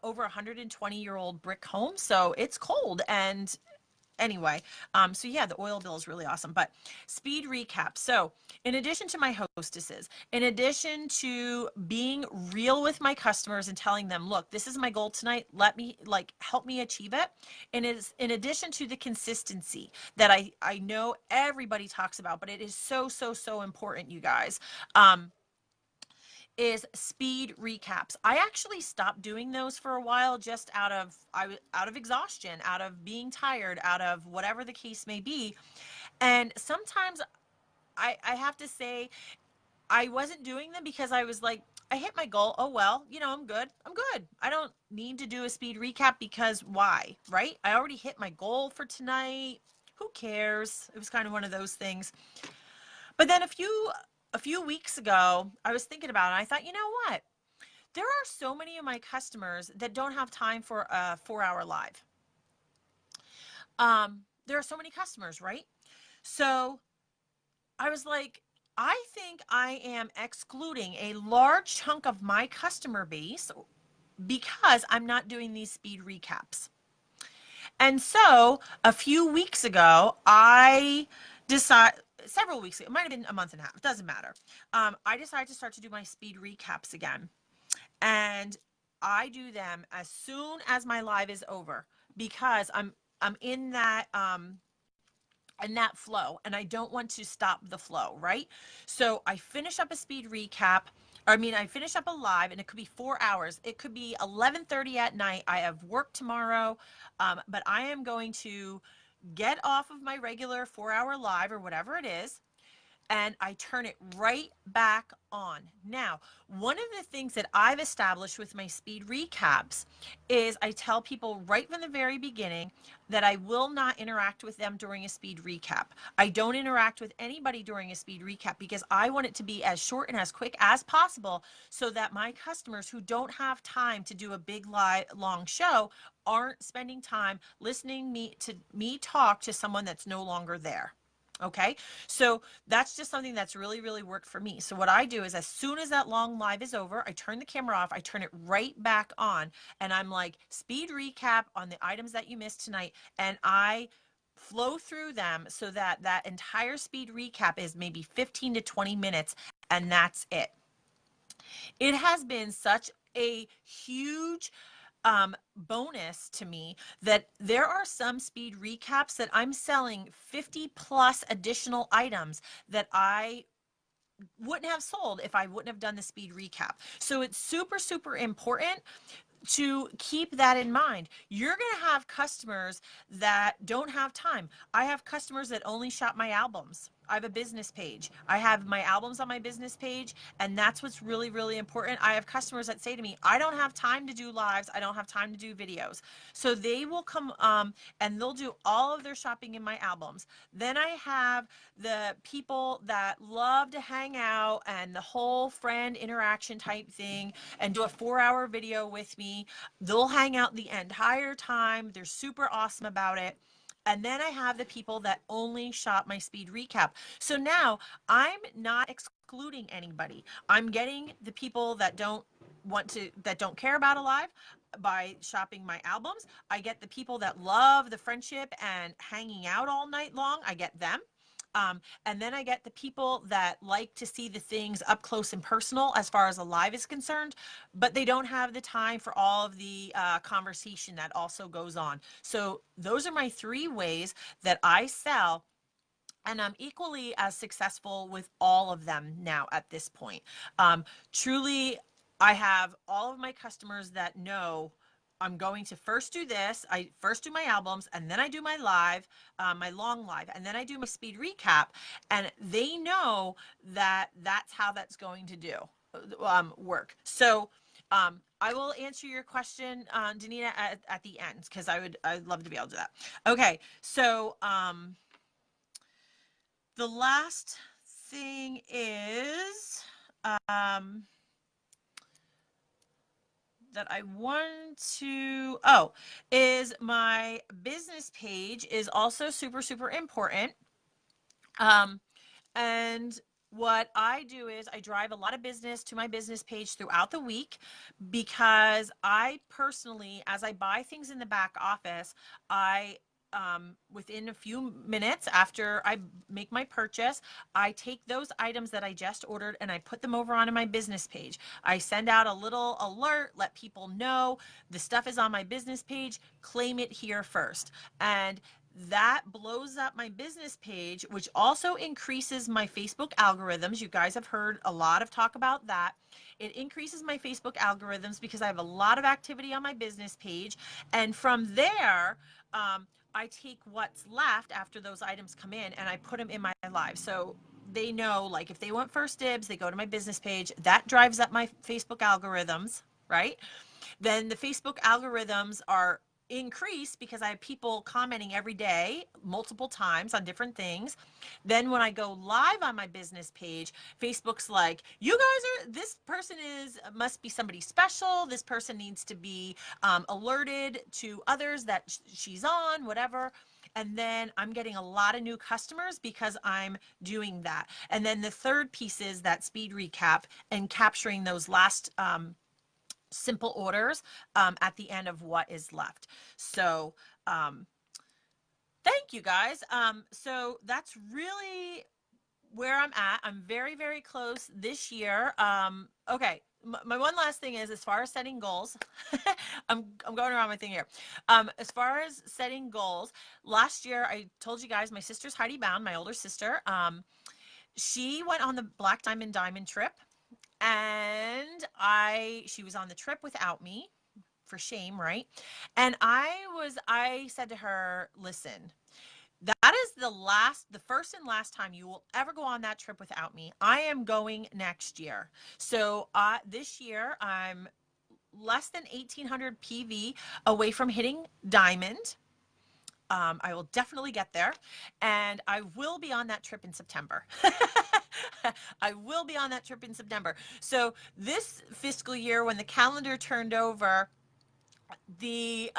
over 120-year-old brick home, so it's cold. And anyway, so yeah, the oil bill is really awesome. But speed recap. So in addition to my hostesses, in addition to being real with my customers and telling them, look, this is my goal tonight, let me help me achieve it. And it's in addition to the consistency that I know everybody talks about, but it is so, so, so important, you guys. Is speed recaps. I actually stopped doing those for a while, just out of exhaustion, out of being tired, out of whatever the case may be. And sometimes I have to say I wasn't doing them because I was like, I hit my goal. Oh well, I'm good. I'm good. I don't need to do a speed recap because why, right? I already hit my goal for tonight. Who cares? It was kind of one of those things. But then a few weeks ago, I was thinking about it. And I thought, you know what? There are so many of my customers that don't have time for a 4-hour live. There are so many customers, right? So I was like, I think I am excluding a large chunk of my customer base because I'm not doing these speed recaps. And so a few weeks ago, several weeks ago, it might have been a month and a half, it doesn't matter. I decided to start to do my speed recaps again. And I do them as soon as my live is over because I'm in that flow and I don't want to stop the flow, right? So I finish up a speed recap. I finish up a live, and it could be 4 hours. It could be 11:30 at night. I have work tomorrow, but I am going to get off of my regular 4-hour live or whatever it is, and I turn it right back on. Now, one of the things that I've established with my speed recaps is I tell people right from the very beginning that I will not interact with them during a speed recap. I don't interact with anybody during a speed recap because I want it to be as short and as quick as possible so that my customers who don't have time to do a big long show aren't spending time listening to me talk to someone that's no longer there. Okay, so that's just something that's really, really worked for me. So what I do is as soon as that long live is over, I turn the camera off, I turn it right back on, and I'm like, speed recap on the items that you missed tonight, and I flow through them so that that entire speed recap is maybe 15 to 20 minutes, and that's it. It has been such a huge bonus to me that there are some speed recaps that I'm selling 50 plus additional items that I wouldn't have sold if I wouldn't have done the speed recap. So it's super, super important to keep that in mind. You're going to have customers that don't have time. I have customers that only shop my albums. I have a business page. I have my albums on my business page, and that's what's really, really important. I have customers that say to me, I don't have time to do lives. I don't have time to do videos. So they will come and they'll do all of their shopping in my albums. Then I have the people that love to hang out and the whole friend interaction type thing and do a 4-hour video with me. They'll hang out the entire time. They're super awesome about it. And then I have the people that only shop my speed recap. So now I'm not excluding anybody. I'm getting the people that don't that don't care about a live by shopping my albums. I get the people that love the friendship and hanging out all night long. I get them. And then I get the people that like to see the things up close and personal as far as a live is concerned, but they don't have the time for all of the conversation that also goes on. So those are my 3 ways that I sell, and I'm equally as successful with all of them now at this point. Truly, I have all of my customers that know I'm going to first do this. I first do my albums, and then I do my live, my long live, and then I do my speed recap. And they know that that's how that's going to do work. So I will answer your question, Danita, at the end, because I'd love to be able to do that. Okay, so the last thing is that I want to, is my business page is also super, super important. And what I do is I drive a lot of business to my business page throughout the week, because I personally, as I buy things in the back office, I within a few minutes after I make my purchase, I take those items that I just ordered and I put them over onto my business page. I send out a little alert, let people know the stuff is on my business page, claim it here first. And that blows up my business page, which also increases my Facebook algorithms. You guys have heard a lot of talk about that. It increases my Facebook algorithms because I have a lot of activity on my business page. And from there, I take what's left after those items come in and I put them in my live. So they know, like, if they want first dibs, they go to my business page. That drives up my Facebook algorithms, right? Then the Facebook algorithms are increased because I have people commenting every day, multiple times on different things. Then when I go live on my business page, Facebook's like, you guys are, this person must be somebody special. This person needs to be alerted to others that she's on, whatever. And then I'm getting a lot of new customers because I'm doing that. And then the third piece is that speed recap and capturing those last simple orders at the end of what is left. So thank you guys. So that's really where I'm at. I'm very, very close this year. Okay. My one last thing is, as far as setting goals, I'm going around my thing here. As far as setting goals, last year I told you guys my sister's Heidi Bound, my older sister. She went on the Black Diamond trip, and she was on the trip without me, for shame, right? And I said to her, listen, that is the first and last time you will ever go on that trip without me. I am going next year. So this year I'm less than 1800 PV away from hitting diamond. I will definitely get there, and I will be on that trip in September. I will be on that trip in September. So this fiscal year, when the calendar turned over, the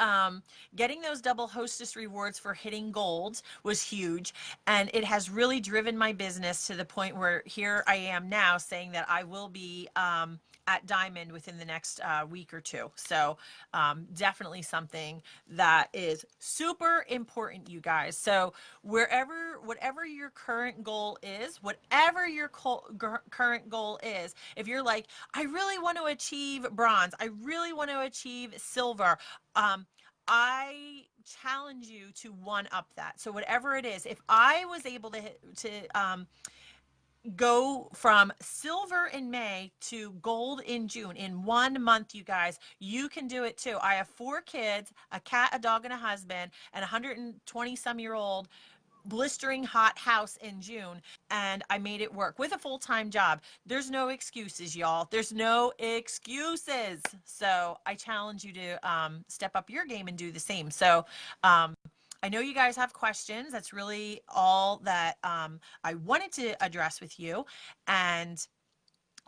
getting those double hostess rewards for hitting gold was huge, and it has really driven my business to the point where here I am now saying that I will be at diamond within the next week or two. So definitely something that is super important, you guys. So whatever your current goal is, current goal is, if you're like, I really want to achieve bronze, I really want to achieve silver, I challenge you to one up that. So whatever it is, if I was able to go from silver in May to gold in June in 1 month, you guys, you can do it too. I have 4 kids, a cat, a dog, and a husband, and a 120 some year old blistering hot house in June, and I made it work with a full-time job. There's no excuses, y'all. There's no excuses. So I challenge you to step up your game and do the same. So I know you guys have questions. That's really all that I wanted to address with you. And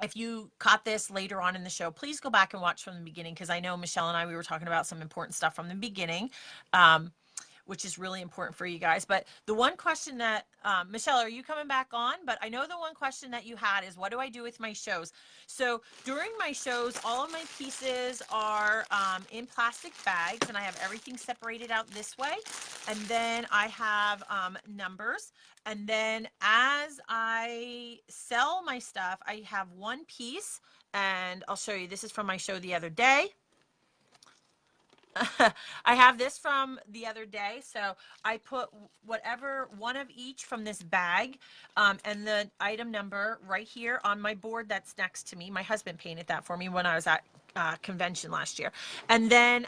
if you caught this later on in the show, please go back and watch from the beginning, because I know Michelle and I, we were talking about some important stuff from the beginning. Which is really important for you guys. But the one question that, Michelle, are you coming back on? But I know the one question that you had is, what do I do with my shows? So during my shows, all of my pieces are in plastic bags, and I have everything separated out this way. And then I have numbers. And then as I sell my stuff, I have one piece, and I'll show you. This is from my show the other day. I have this from the other day. So I put whatever one of each from this bag and the item number right here on my board that's next to me. My husband painted that for me when I was at convention last year. And then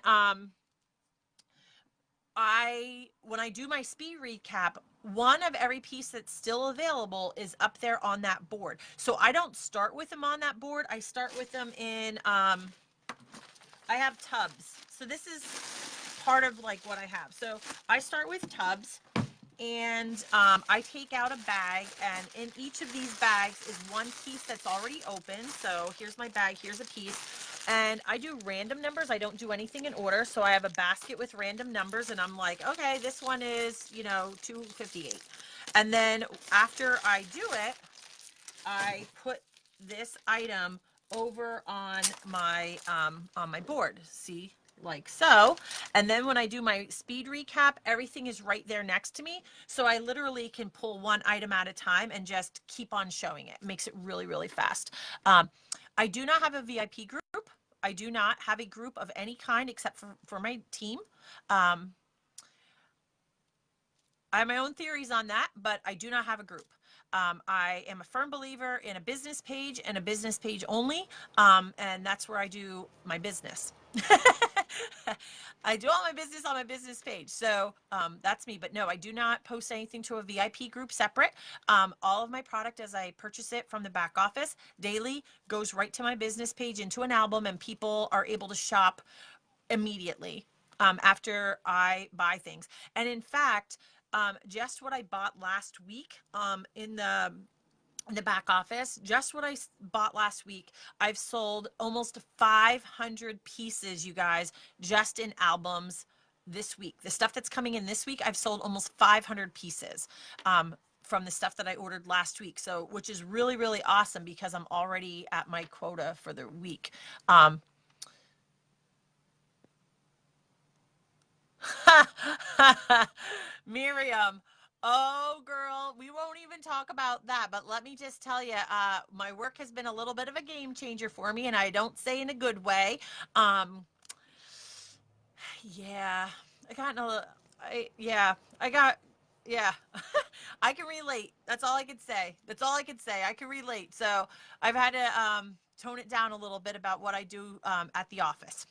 when I do my speed recap, one of every piece that's still available is up there on that board. So I don't start with them on that board. I start with them in I have tubs. So this is part of like what I have. So I start with tubs, and I take out a bag, and in each of these bags is one piece that's already open. So here's my bag, here's a piece, and I do random numbers. I don't do anything in order. So I have a basket with random numbers, and I'm like, okay, this one is, 258. And then after I do it, I put this item over on my board, see, like so. And then when I do my speed recap, everything is right there next to me, so I literally can pull one item at a time and just keep on showing it. It makes it really, really fast. I do not have a VIP group. I do not have a group of any kind except for my team. I have my own theories on that, but I do not have a group. I am a firm believer in a business page and a business page only, and that's where I do my business. I do all my business on my business page. So that's me. But no, I do not post anything to a VIP group separate. All of my product, as I purchase it from the back office daily, goes right to my business page into an album, and people are able to shop immediately after I buy things. And in fact, just what I bought last week in the back office, just what I bought last week, I've sold almost 500 pieces, you guys, just in albums this week. The stuff that's coming in this week, I've sold almost 500 pieces from the stuff that I ordered last week. So, which is really, really awesome, because I'm already at my quota for the week. Miriam, oh girl, we won't even talk about that. But let me just tell you, my work has been a little bit of a game changer for me, and I don't say in a good way. Um, yeah, I got no, I got, yeah, I can relate. That's all I could say. That's all I could say. I can relate. So I've had to tone it down a little bit about what I do at the office.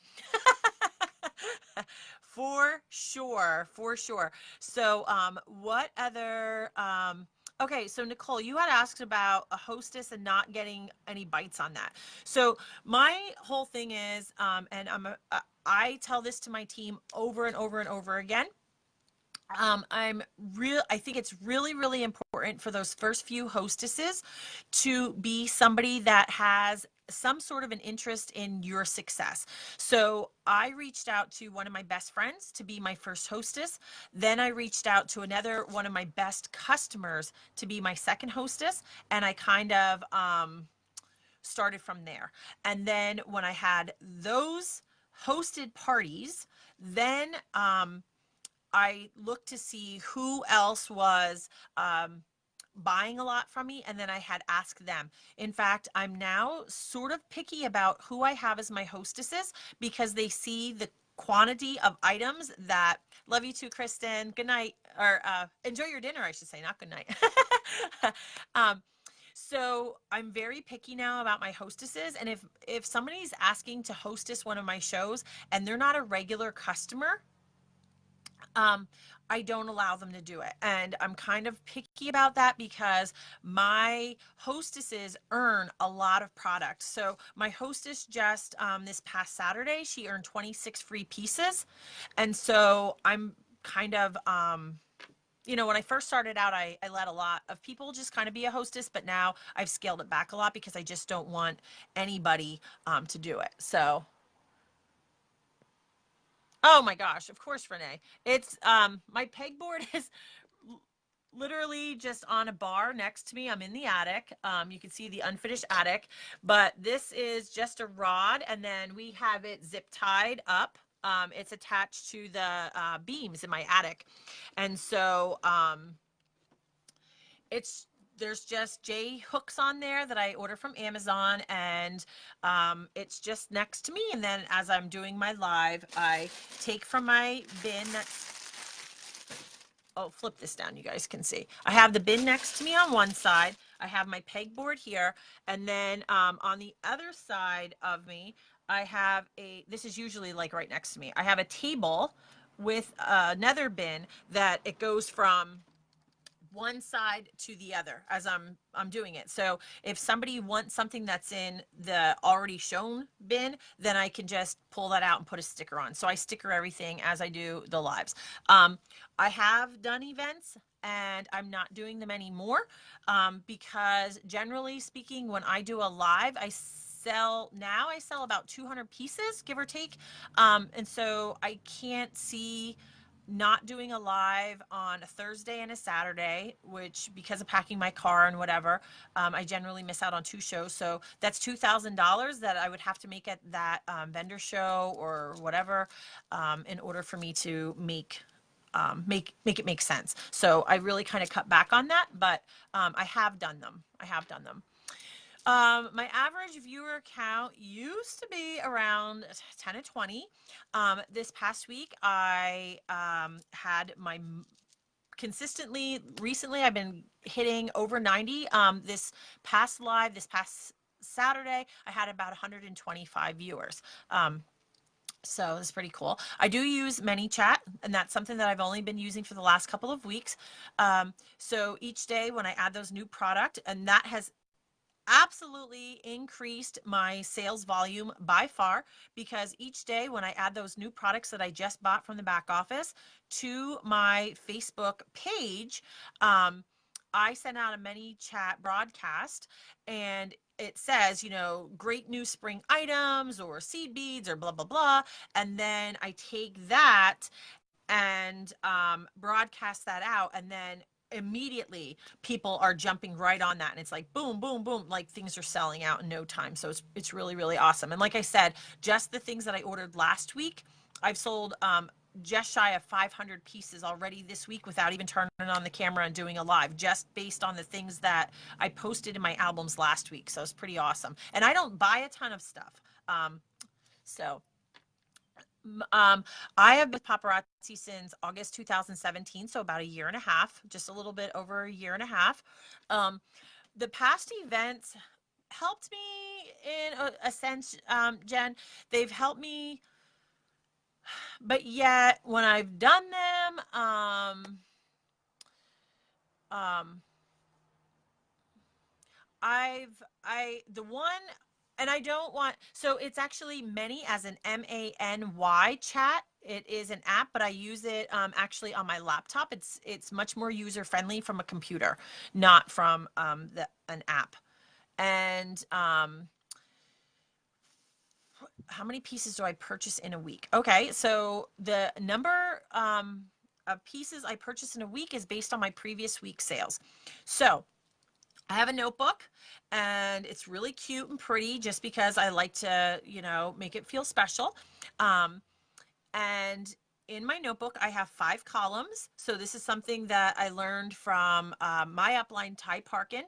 For sure, for sure. So, what other, okay, so Nicole, you had asked about a hostess and not getting any bites on that. So my whole thing is, and I tell this to my team over and over and over again. I think it's really, really important for those first few hostesses to be somebody that has some sort of an interest in your success. So I reached out to one of my best friends to be my first hostess. Then I reached out to another one of my best customers to be my second hostess. And I kind of started from there. And then when I had those hosted parties, then I looked to see who else was buying a lot from me, and then I had asked them. In fact, I'm now sort of picky about who I have as my hostesses, because they see the quantity of items that, love you too, Kristen, good night, or enjoy your dinner, I should say, not good night. So I'm very picky now about my hostesses, and if somebody's asking to hostess one of my shows and they're not a regular customer, um, I don't allow them to do it. And I'm kind of picky about that because my hostesses earn a lot of product. So my hostess just this past Saturday, she earned 26 free pieces. And so I'm kind of, when I first started out, I let a lot of people just kind of be a hostess, but now I've scaled it back a lot because I just don't want anybody to do it. So, oh my gosh, of course, Renee. It's my pegboard is literally just on a bar next to me. I'm in the attic. You can see the unfinished attic, but this is just a rod, and then we have it zip tied up. It's attached to the beams in my attic, and so it's there's just J hooks on there that I order from Amazon, and it's just next to me. And then as I'm doing my live, I take from my bin that's, oh, flip this down, you guys can see. I have the bin next to me on one side. I have my pegboard here. And then on the other side of me, I have this is usually like right next to me. I have a table with another bin that it goes from one side to the other as I'm doing it. So if somebody wants something that's in the already shown bin, then I can just pull that out and put a sticker on. So I sticker everything as I do the lives. I have done events and I'm not doing them anymore because generally speaking, when I do a live, I sell about 200 pieces, give or take. And so I can't see not doing a live on a Thursday and a Saturday, which because of packing my car and whatever, I generally miss out on two shows. So that's $2,000 that I would have to make at that vendor show or whatever in order for me to make it make sense. So I really kind of cut back on that, but I have done them. I have done them. My average viewer count used to be around 10 to 20. This past week, I had my consistently recently, I've been hitting over 90. This past live, this past Saturday, I had about 125 viewers. So it's pretty cool. I do use ManyChat, and that's something that I've only been using for the last couple of weeks. So each day when I add those new product, and that has absolutely increased my sales volume by far, because each day when I add those new products that I just bought from the back office to my Facebook page, I send out a ManyChat broadcast, and it says, great new spring items or seed beads or blah, blah, blah. And then I take that and broadcast that out, and then immediately people are jumping right on that, and it's like boom boom boom, like things are selling out in no time. So it's really really awesome. And like I said, just the things that I ordered last week, I've sold just shy of 500 pieces already this week without even turning on the camera and doing a live, just based on the things that I posted in my albums last week. So it's pretty awesome. And I don't buy a ton of stuff. So I have been with paparazzi since August 2017, so about a year and a half, just a little bit over a year and a half. The past events helped me in a sense, Jen. They've helped me, but yet when I've done them, um, the one, and I don't want, so it's actually Many as an MANY chat. It is an app, but I use it actually on my laptop. It's much more user friendly from a computer, not from an app. And how many pieces do I purchase in a week? Okay, so the number of pieces I purchase in a week is based on my previous week's sales. So I have a notebook, and it's really cute and pretty just because I like to, make it feel special. And in my notebook, I have 5 columns. So this is something that I learned from my upline, Ty Parkin,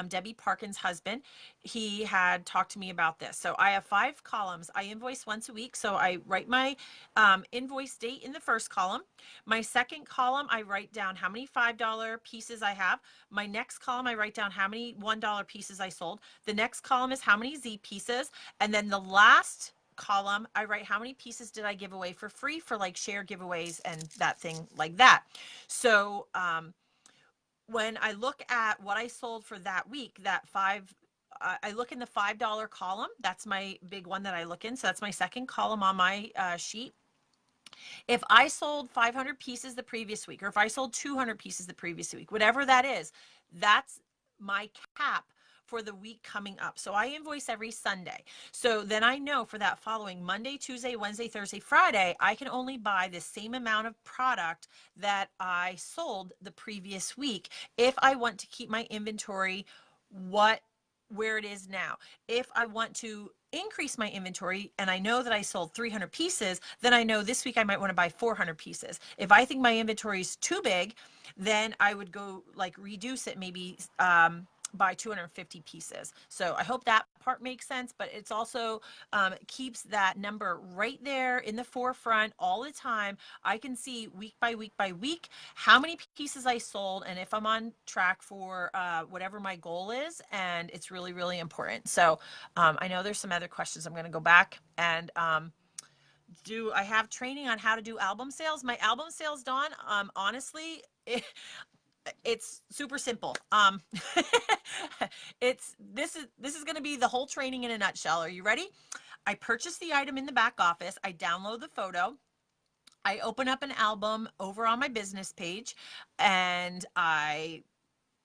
Debbie Parkin's husband. He had talked to me about this. So I have 5 columns. I invoice once a week. So I write my invoice date in the first column. My second column, I write down how many $5 pieces I have. My next column, I write down how many $1 pieces I sold. The next column is how many Z pieces. And then the last column, I write how many pieces did I give away for free for like share giveaways and that thing like that. So when I look at what I sold for that week, I look in the $5 column. That's my big one that I look in. So that's my second column on my sheet. If I sold 500 pieces the previous week, or if I sold 200 pieces the previous week, whatever that is, that's my cap for the week coming up. So I invoice every Sunday. So then I know for that following Monday, Tuesday, Wednesday, Thursday, Friday, I can only buy the same amount of product that I sold the previous week if I want to keep my inventory where it is now. If I want to increase my inventory and I know that I sold 300 pieces, then I know this week I might want to buy 400 pieces. If I think my inventory is too big, then I would go like reduce it, maybe by 250 pieces. So I hope that part makes sense, but it's also keeps that number right there in the forefront all the time. I can see week by week by week how many pieces I sold and if I'm on track for whatever my goal is, and it's really, really important. So I know there's some other questions. I'm going to go back and do I have training on how to do album sales? My album sales, Dawn, honestly, it's super simple. This is going to be the whole training in a nutshell. Are you ready? I purchase the item in the back office. I download the photo. I open up an album over on my business page, and I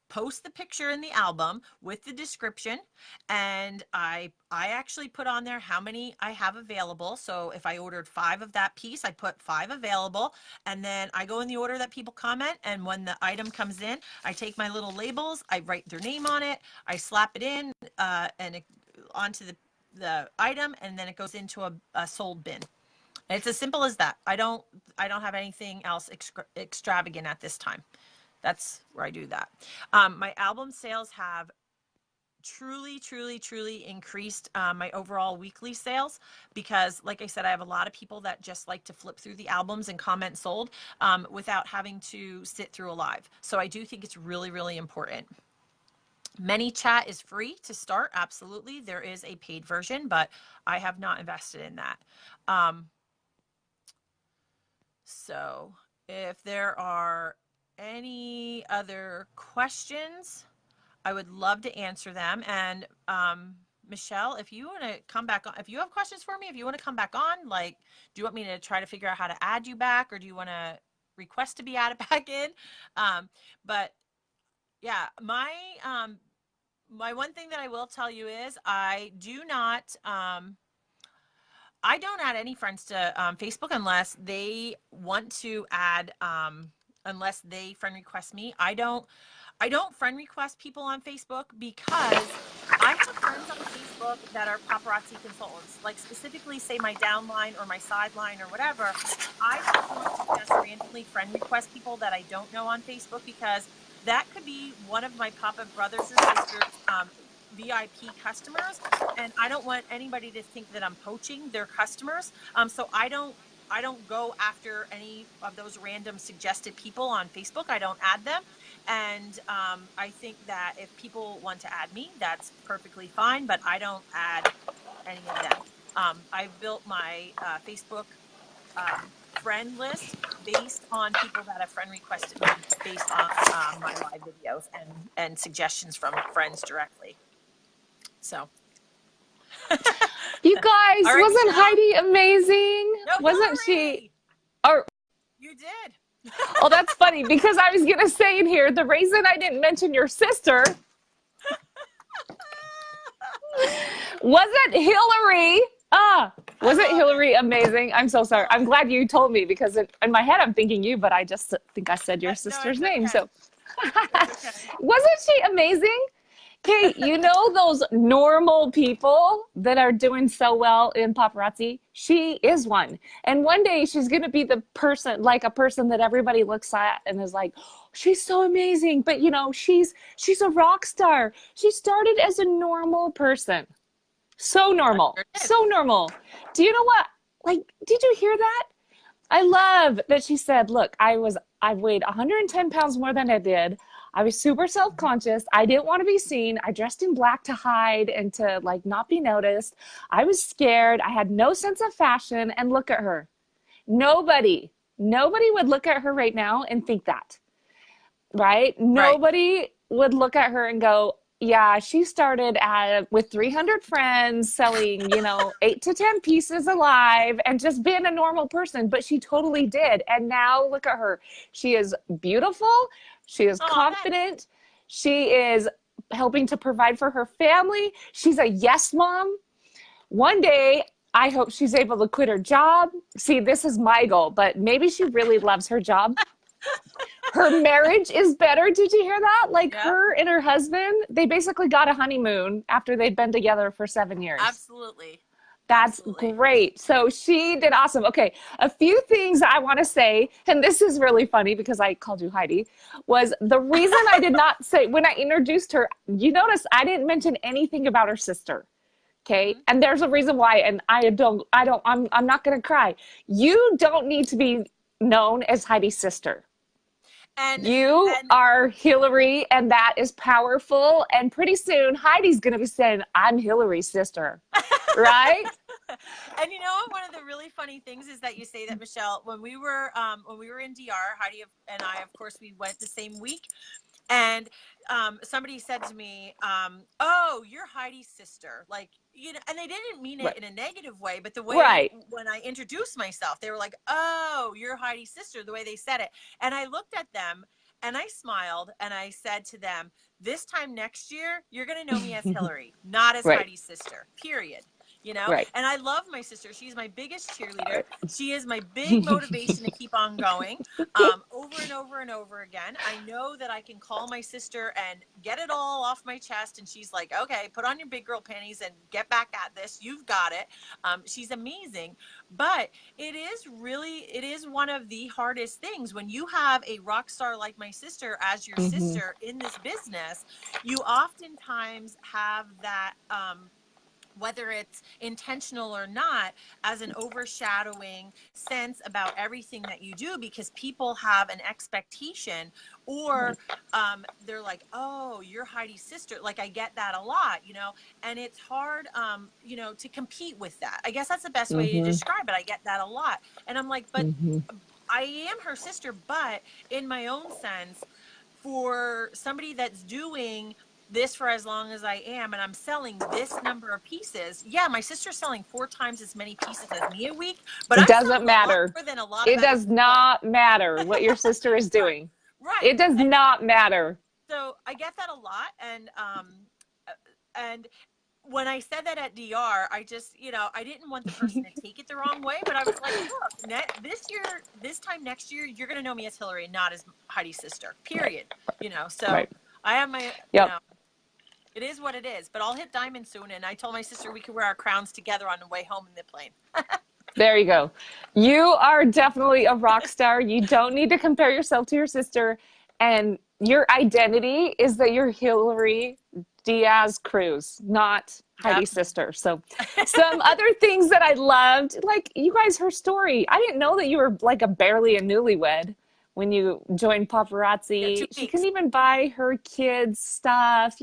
post the picture in the album with the description, and I actually put on there how many I have available. So if I ordered 5 of that piece, I put 5 available, and then I go in the order that people comment, and when the item comes in, I take my little labels, I write their name on it, I slap it in onto the item, and then it goes into a sold bin. And it's as simple as that. I don't have anything else extravagant at this time. That's where I do that. My album sales have truly, truly, truly increased my overall weekly sales because, like I said, I have a lot of people that just like to flip through the albums and comment sold without having to sit through a live. So I do think it's really, really important. ManyChat is free to start. Absolutely. There is a paid version, but I have not invested in that. So if there are any other questions, I would love to answer them. And Michelle, if you want to come back on, if you have questions for me, if you want to come back on, like, do you want me to try to figure out how to add you back, or do you want to request to be added back in? But yeah, my one thing that I will tell you is I don't add any friends to Facebook unless they want to add, unless they friend request me. I don't friend request people on Facebook because I have friends on Facebook that are paparazzi consultants, like specifically say my downline or my sideline or whatever. I don't want to just randomly friend request people that I don't know on Facebook because that could be one of my Papa brothers and sisters VIP customers, and I don't want anybody to think that I'm poaching their customers. So I don't go after any of those random suggested people on Facebook. I don't add them. And I think that if people want to add me, that's perfectly fine, but I don't add any of them. I've built my Facebook friend list based on people that have friend requested me based on my live videos and suggestions from friends directly. So. You guys, All right, wasn't Michelle. Heidi amazing? No, Wasn't Hillary! she? Or You did. oh, that's funny because I was gonna say in here the reason I didn't mention your sister wasn't Hillary. Was it Hillary amazing? I'm so sorry. I'm glad you told me because in my head I'm thinking you, but I just think I said your sister's name. Okay. So wasn't she amazing? Okay, you know those normal people that are doing so well in paparazzi? She is one. And one day she's going to be the person, like a person that everybody looks at and is like, oh, she's so amazing. But you know, she's a rock star. She started as a normal person. So normal. So normal. Do you know what? Like, did you hear that? I love that she said, look, I weighed 110 pounds more than I did. I was super self-conscious. I didn't want to be seen. I dressed in black to hide and to like not be noticed. I was scared. I had no sense of fashion. And look at her. Nobody would look at her right now and think that, right? Right. Nobody would look at her and go, yeah, she started with 300 friends selling, 8 to 10 pieces alive and just being a normal person. But she totally did. And now look at her. She is beautiful. She is Oh, confident. She is helping to provide for her family. She's a yes mom. One day, I hope she's able to quit her job. See, this is my goal, but maybe she really loves her job. Her marriage is better. Did you hear that? Like yeah. her and her husband, they basically got a honeymoon after they'd been together for 7 years. Absolutely. That's Absolutely. great. So she did awesome. Okay, a few things I want to say, and this is really funny because I called you Heidi, was the reason I did not say, when I introduced her, you notice I didn't mention anything about her sister. Okay. Mm-hmm. And there's a reason why. And I'm not going to cry. You don't need to be known as Heidi's sister. You are Hillary, and that is powerful. And pretty soon, Heidi's going to be saying, I'm Hillary's sister. Right? And one of the really funny things is that you say that, Michelle, when we were in DR, Heidi and I, of course, we went the same week. And somebody said to me, oh, you're Heidi's sister. Like, and they didn't mean it in a negative way, but the way when I introduced myself, they were like, oh, you're Heidi's sister, the way they said it. And I looked at them and I smiled and I said to them, this time next year, you're going to know me as Hillary, not as Heidi's sister, period. And I love my sister. She's my biggest cheerleader. She is my big motivation to keep on going over and over and over again. I know that I can call my sister and get it all off my chest. And she's like, okay, put on your big girl panties and get back at this. You've got it. She's amazing. But it is one of the hardest things when you have a rock star like my sister as your sister in this business. You oftentimes have that, whether it's intentional or not, as an overshadowing sense about everything that you do, because people have an expectation, or they're like, oh, you're Heidi's sister. Like, I get that a lot, and it's hard, to compete with that. I guess that's the best way to describe it. I get that a lot. And I'm like, but I am her sister, but in my own sense, for somebody that's doing this for as long as I am, and I'm selling this number of pieces. Yeah, my sister's selling 4 times as many pieces as me a week, but it doesn't matter. It does not matter what your sister is doing. Right. It does not matter. So I get that a lot, and when I said that at DR, I just, I didn't want the person to take it the wrong way, but I was like, look, this time next year, you're going to know me as Hillary, not as Heidi's sister, period. So I have my, it is what it is, but I'll hit diamond soon. And I told my sister we could wear our crowns together on the way home in the plane. There you go. You are definitely a rock star. You don't need to compare yourself to your sister. And your identity is that you're Hillary Diaz-Cruz, not Heidi's sister. So some other things that I loved, like you guys, her story. I didn't know that you were like barely a newlywed when you joined paparazzi. She couldn't even buy her kids stuff.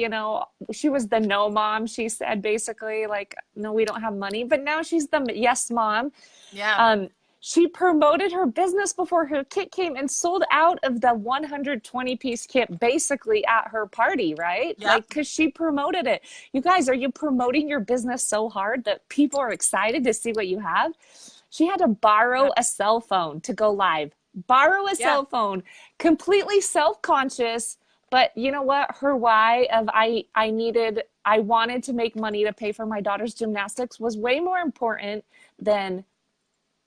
She was the no mom. She said basically like, no, we don't have money, but now she's the yes mom. Yeah. She promoted her business before her kit came and sold out of the 120-piece kit basically at her party, right? Yep. Like, because she promoted it. You guys, are you promoting your business so hard that people are excited to see what you have? She had to borrow a cell phone to go live. Borrow a cell phone, completely self-conscious. But you know what? Her why of I wanted to make money to pay for my daughter's gymnastics was way more important than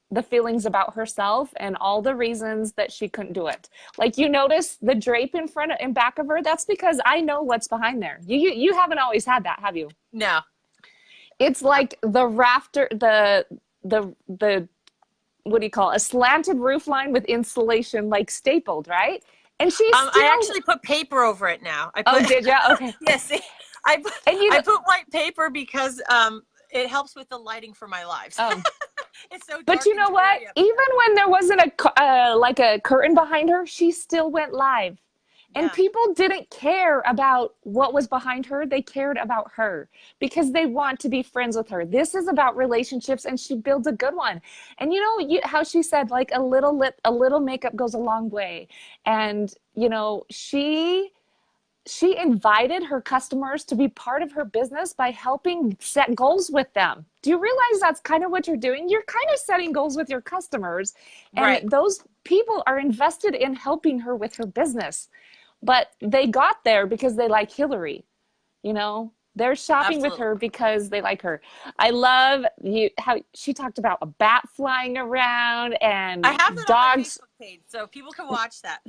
the feelings about herself and all the reasons that she couldn't do it. Like, you notice the drape in front and back of her? That's because I know what's behind there. You haven't always had that, have you? No. It's like the rafter, the what do you call it? A slanted roof line with insulation like stapled, right? And she's I actually put paper over it now. Did you? Okay. Yes. I put white paper because it helps with the lighting for my lives. It's so But dark you and know what? dreary up Even here. when there wasn't like a curtain behind her, she still went live. And Yeah. people didn't care about what was behind her. They cared about her because they want to be friends with her. This is about relationships, and she builds a good one. And you know how she said, like a little makeup goes a long way. And you know, she invited her customers to be part of her business by helping set goals with them. Do you realize that's kind of what you're doing? You're kind of setting goals with your customers, and Right. those people are invested in helping her with her business. But they got there because they like Hillary, you know? They're shopping with Absolutely. her because they like her. I love you how she talked about a bat flying around I and have that on my dogs, Facebook page, so people can watch that.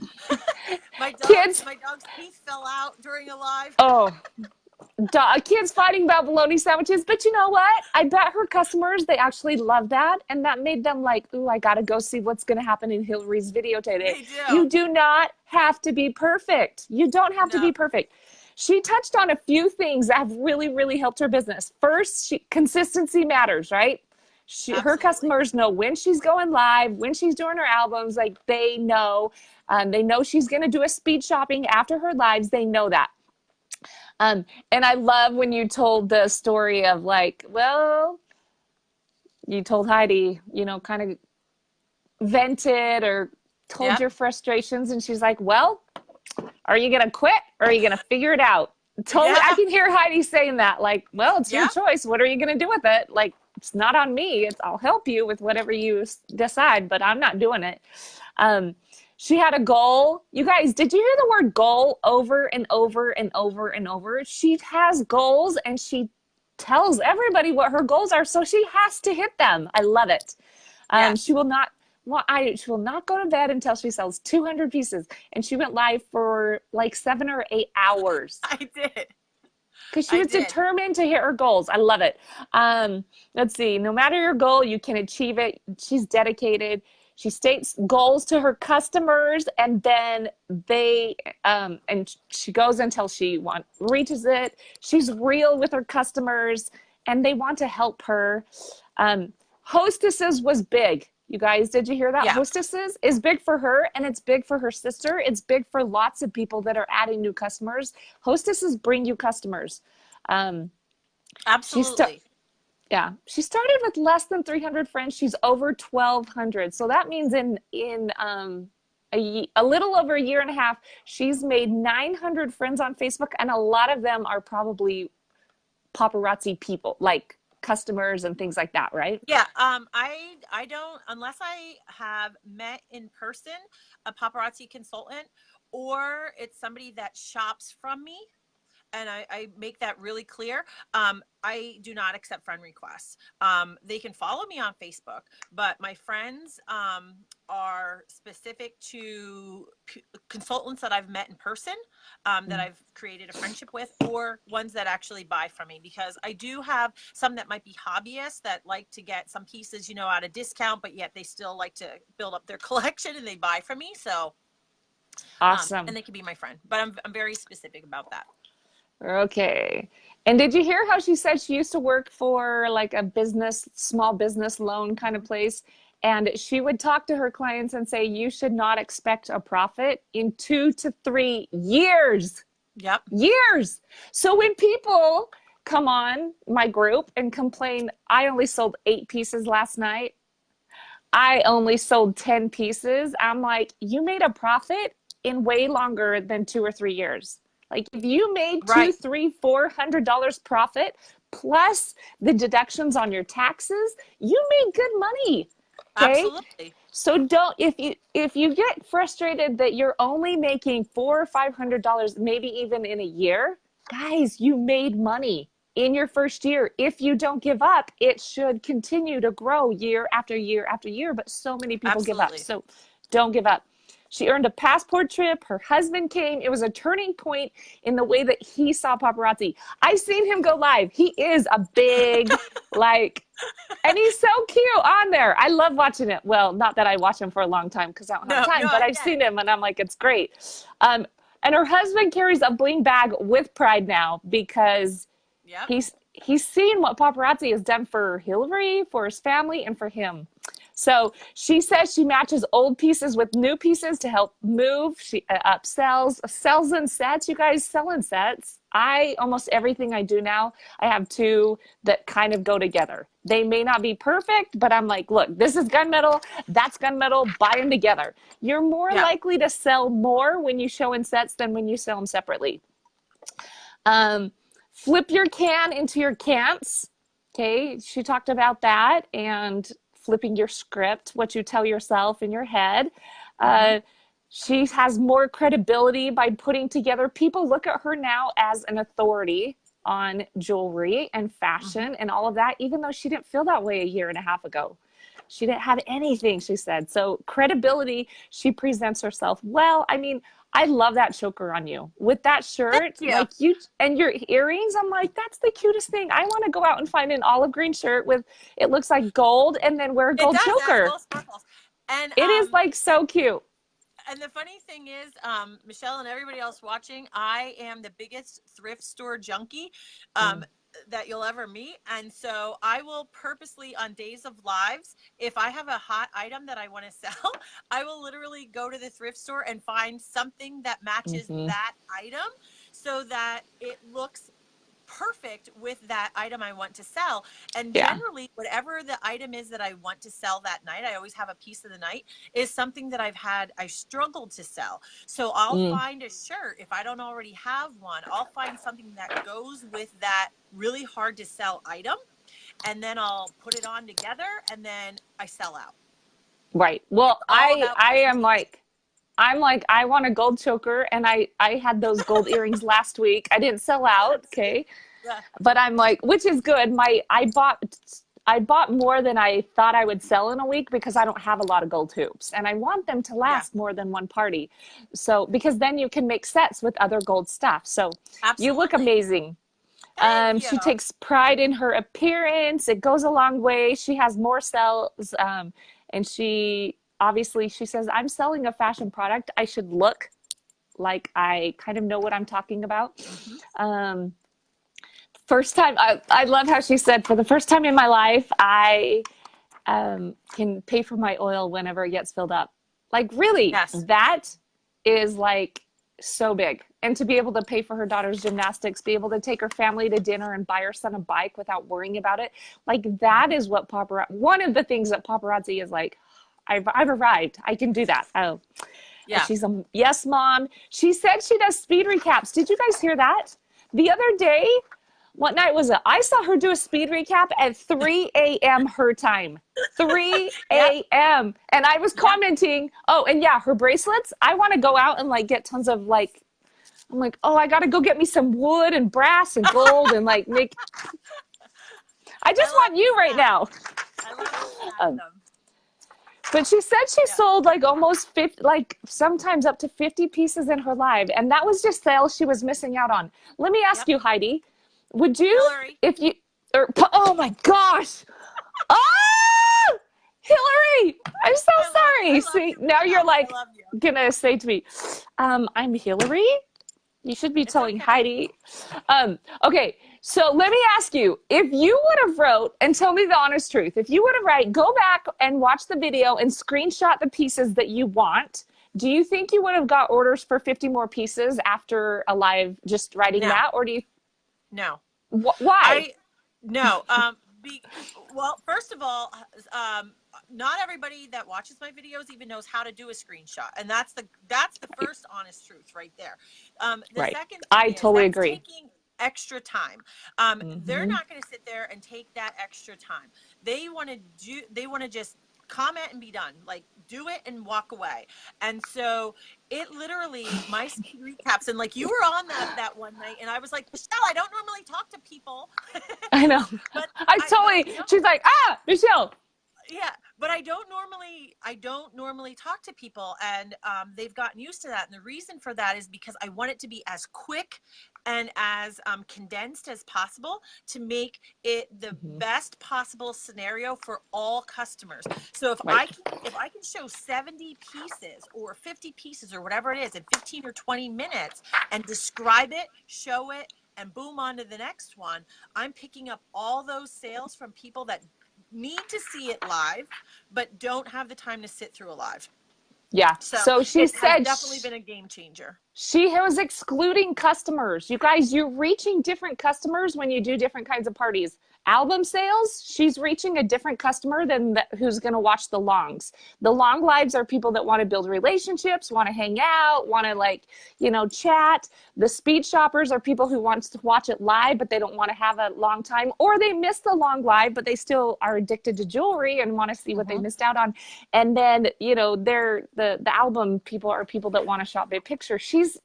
kids. My dog's teeth fell out during a live. Oh, kids fighting about bologna sandwiches. But you know what? I bet her customers, they actually love that. And that made them like, ooh, I got to go see what's going to happen in Hillary's video today. They do. You do not have to be perfect. You don't have to No, be perfect. She touched on a few things that have really, really helped her business. First, consistency matters, right? Her absolutely. customers know when she's going live, when she's doing her albums, like they know. They know she's going to do a speed shopping after her lives. They know that. And I love when you told the story of like, well, you told Heidi, you know, kind of vented or told Yep. your frustrations, and she's like, well, are you gonna quit or are you gonna figure it out? Totally, I Yeah. can hear Heidi saying that, like, well, it's your Yeah. choice. What are you gonna do with it? Like, it's not on me. I'll help you with whatever you decide, but I'm not doing it. Um, she had a goal. You guys, did you hear the word goal over and over and over and over? She has goals and she tells everybody what her goals are, so she has to hit them. I love it. She Yes. will not. Well, she will not go to bed until she sells 200 pieces, and she went live for like 7 or 8 hours I did. because she I was did. determined to hit her goals. I love it. Let's see. No matter your goal, you can achieve it. She's dedicated. She states goals to her customers, and then and she goes until she reaches it. She's real with her customers, and they want to help her. Hostesses was big. You guys, did you hear that? Yeah. Hostesses is big for her, and it's big for her sister. It's big for lots of people that are adding new customers. Hostesses bring you customers. Um, she's st- Absolutely. yeah, she started with less than 300 friends. She's over 1,200. So that means a little over a year and a half, she's made 900 friends on Facebook, and a lot of them are probably paparazzi people, like customers and things like that, right? Yeah. I don't, unless I have met in person a paparazzi consultant, or it's somebody that shops from me, and I make that really clear. I do not accept friend requests. They can follow me on Facebook, but my friends are specific to consultants that I've met in person, that I've created a friendship with, or ones that actually buy from me, because I do have some that might be hobbyists that like to get some pieces, you know, at a discount, but yet they still like to build up their collection and they buy from me. So, and Awesome. they can be my friend, but I'm very specific about that. Okay. And did you hear how she said she used to work for like a business, small business loan kind of place? And she would talk to her clients and say, you should not expect a profit in 2 to 3 years. Yep. Years. So when people come on my group and complain, I only sold 8 pieces last night, I only sold 10 pieces, I'm like, you made a profit in way longer than 2 or 3 years. Like if you made two, Right. three, $400 profit plus the deductions on your taxes, you made good money. Okay. Absolutely. So don't, if you get frustrated that you're only making $400 or $500, maybe even in a year, guys, you made money in your first year. If you don't give up, it should continue to grow year after year after year. But so many people give up. Absolutely. So don't give up. She earned a passport trip. Her husband came. It was a turning point in the way that he saw paparazzi. I've seen him go live. He is a big, like, and he's so cute on there. I love watching it. Well, not that I watch him for a long time because I don't have No, time, no, but I I've get seen it. him and I'm like, it's great. And her husband carries a bling bag with pride now because Yep. he's seen what paparazzi has done for Hillary, for his family, and for him. So she says she matches old pieces with new pieces to help move. She sells in sets. You guys, selling sets. Almost everything I do now, I have two that kind of go together. They may not be perfect, but I'm like, look, this is gunmetal, that's gunmetal, buy them together. You're more likely to sell more when you show in sets than when you sell them separately. Flip your can into your can'ts. Okay, she talked about that, and flipping your script, what you tell yourself in your head. She has more credibility by putting together. People look at her now as an authority on jewelry and fashion and all of that, even though she didn't feel that way a year and a half ago. She didn't have anything, she said. So credibility, she presents herself well. I mean, I love that choker on you with that shirt, like you and your earrings. I'm like, that's the cutest thing. I want to go out and find an olive green shirt with, it looks like gold, and then wear a gold choker. Gold sparkles. And it is like so cute. And the funny thing is, Michelle and everybody else watching, I am the biggest thrift store junkie that you'll ever meet. And so I will purposely, on days of lives, if I have a hot item that I want to sell, I will literally go to the thrift store and find something that matches that item so that it looks perfect with that item I want to sell. And generally, whatever the item is that I want to sell that night, I always have a piece of the night, is something that I struggled to sell. So I'll find a shirt. If I don't already have one, I'll find something that goes with that really hard to sell item. And then I'll put it on together, and then I sell out. Right. Well, I'm like, I want a gold choker, and I had those gold earrings last week. I didn't sell out, okay? Yeah. But I'm like, which is good. I bought more than I thought I would sell in a week because I don't have a lot of gold hoops, and I want them to last more than one party. So because then you can make sets with other gold stuff. So you look amazing. She takes pride in her appearance. It goes a long way. She has more sales, and she says, I'm selling a fashion product. I should look like I kind of know what I'm talking about. First time, I love how she said, for the first time in my life, I can pay for my oil whenever it gets filled up. Like, really, that is like so big. And to be able to pay for her daughter's gymnastics, be able to take her family to dinner and buy her son a bike without worrying about it. Like, that is what one of the things that paparazzi is like, I've arrived. I can do that. Oh, yeah. She's a yes, mom. She said she does speed recaps. Did you guys hear that? The other day, what night was it? I saw her do a speed recap at 3 a.m. her time. 3 a.m. And I was commenting, oh, and her bracelets. I want to go out and like get tons of like, I'm like, oh, I got to go get me some wood and brass and gold and like make. I just want you right now. I love them. But she said she sold like almost 50, like sometimes up to 50 pieces in her life. And that was just sales she was missing out on. Let me ask you, Heidi, would you, Hillary. if you, oh my gosh. Oh, Hillary, I'm so sorry. See, now you're like going to say to me, I'm Hillary. You should be telling Heidi. Okay. So let me ask you, if you would have wrote, and tell me the honest truth, if you would have go back and watch the video and screenshot the pieces that you want, do you think you would have got orders for 50 more pieces after a live just writing that? Or do you? No. Why? No. Well, first of all, not everybody that watches my videos even knows how to do a screenshot. And that's the first honest truth right there. The second thing I totally agree. Taking extra time. They're not going to sit there and take that extra time. They want to just comment and be done. Like, do it and walk away. And so it literally, my speed recaps, and like you were on that one night, and I was like, Michelle, I don't normally talk to people. I know. But she's like, Michelle. Yeah, but I don't normally talk to people, and they've gotten used to that. And the reason for that is because I want it to be as quick and as condensed as possible to make it the best possible scenario for all customers. So if I can show 70 pieces or 50 pieces or whatever it is in 15 or 20 minutes and describe it, show it, and boom, on to the next one. I'm picking up all those sales from people that need to see it live, but don't have the time to sit through a live. Yeah. So So she it has said definitely been a game changer. she was excluding customers. You guys, you're reaching different customers when you do different kinds of parties. Album sales, she's reaching a different customer than who's going to watch the longs. The long lives are people that want to build relationships, want to hang out, want to like, chat. The speed shoppers are people who want to watch it live, but they don't want to have a long time, or they miss the long live, but they still are addicted to jewelry and want to see what they missed out on. And then, they're the album people are people that want to shop big picture. She's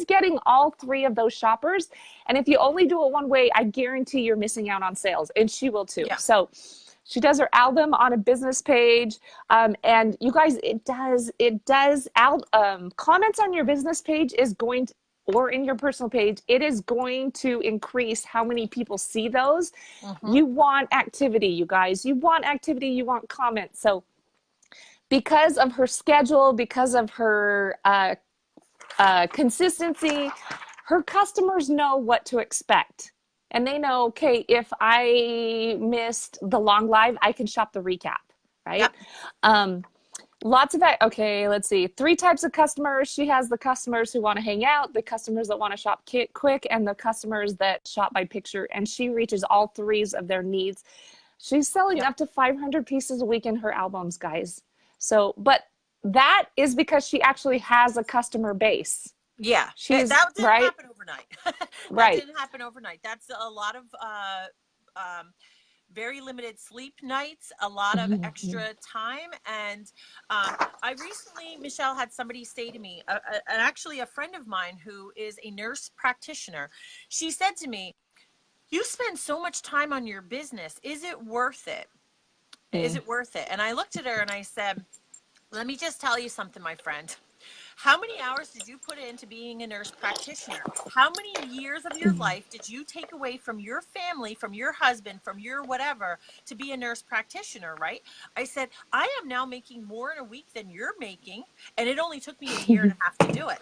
getting all three of those shoppers. And if you only do it one way, I guarantee you're missing out on sales, and she will too. Yeah. So she does her album on a business page. And you guys, comments on your business page is going to, or in your personal page, it is going to increase how many people see those. You want activity, you guys. You want activity, you want comments. So because of her schedule, because of her consistency, her customers know what to expect. And they know, okay, if I missed the long live, I can shop the recap, right? Yep. Lots of that. Okay, let's see. 3 types of customers. She has the customers who want to hang out, the customers that want to shop quick, and the customers that shop by picture. And she reaches all 3 of their needs. She's selling up to 500 pieces a week in her albums, guys. So, but that is because she actually has a customer base. Yeah, she's that didn't happen overnight. That didn't happen overnight. That's a lot of very limited sleep nights, a lot of extra time. And I recently, Michelle, had somebody say to me, actually a friend of mine who is a nurse practitioner, she said to me, "You spend so much time on your business. Is it worth it? Is it worth it?" And I looked at her and I said, "Let me just tell you something, my friend. How many hours did you put into being a nurse practitioner? How many years of your life did you take away from your family, from your husband, from your whatever, to be a nurse practitioner, right?" I said, "I am now making more in a week than you're making, and it only took me a year and a half to do it."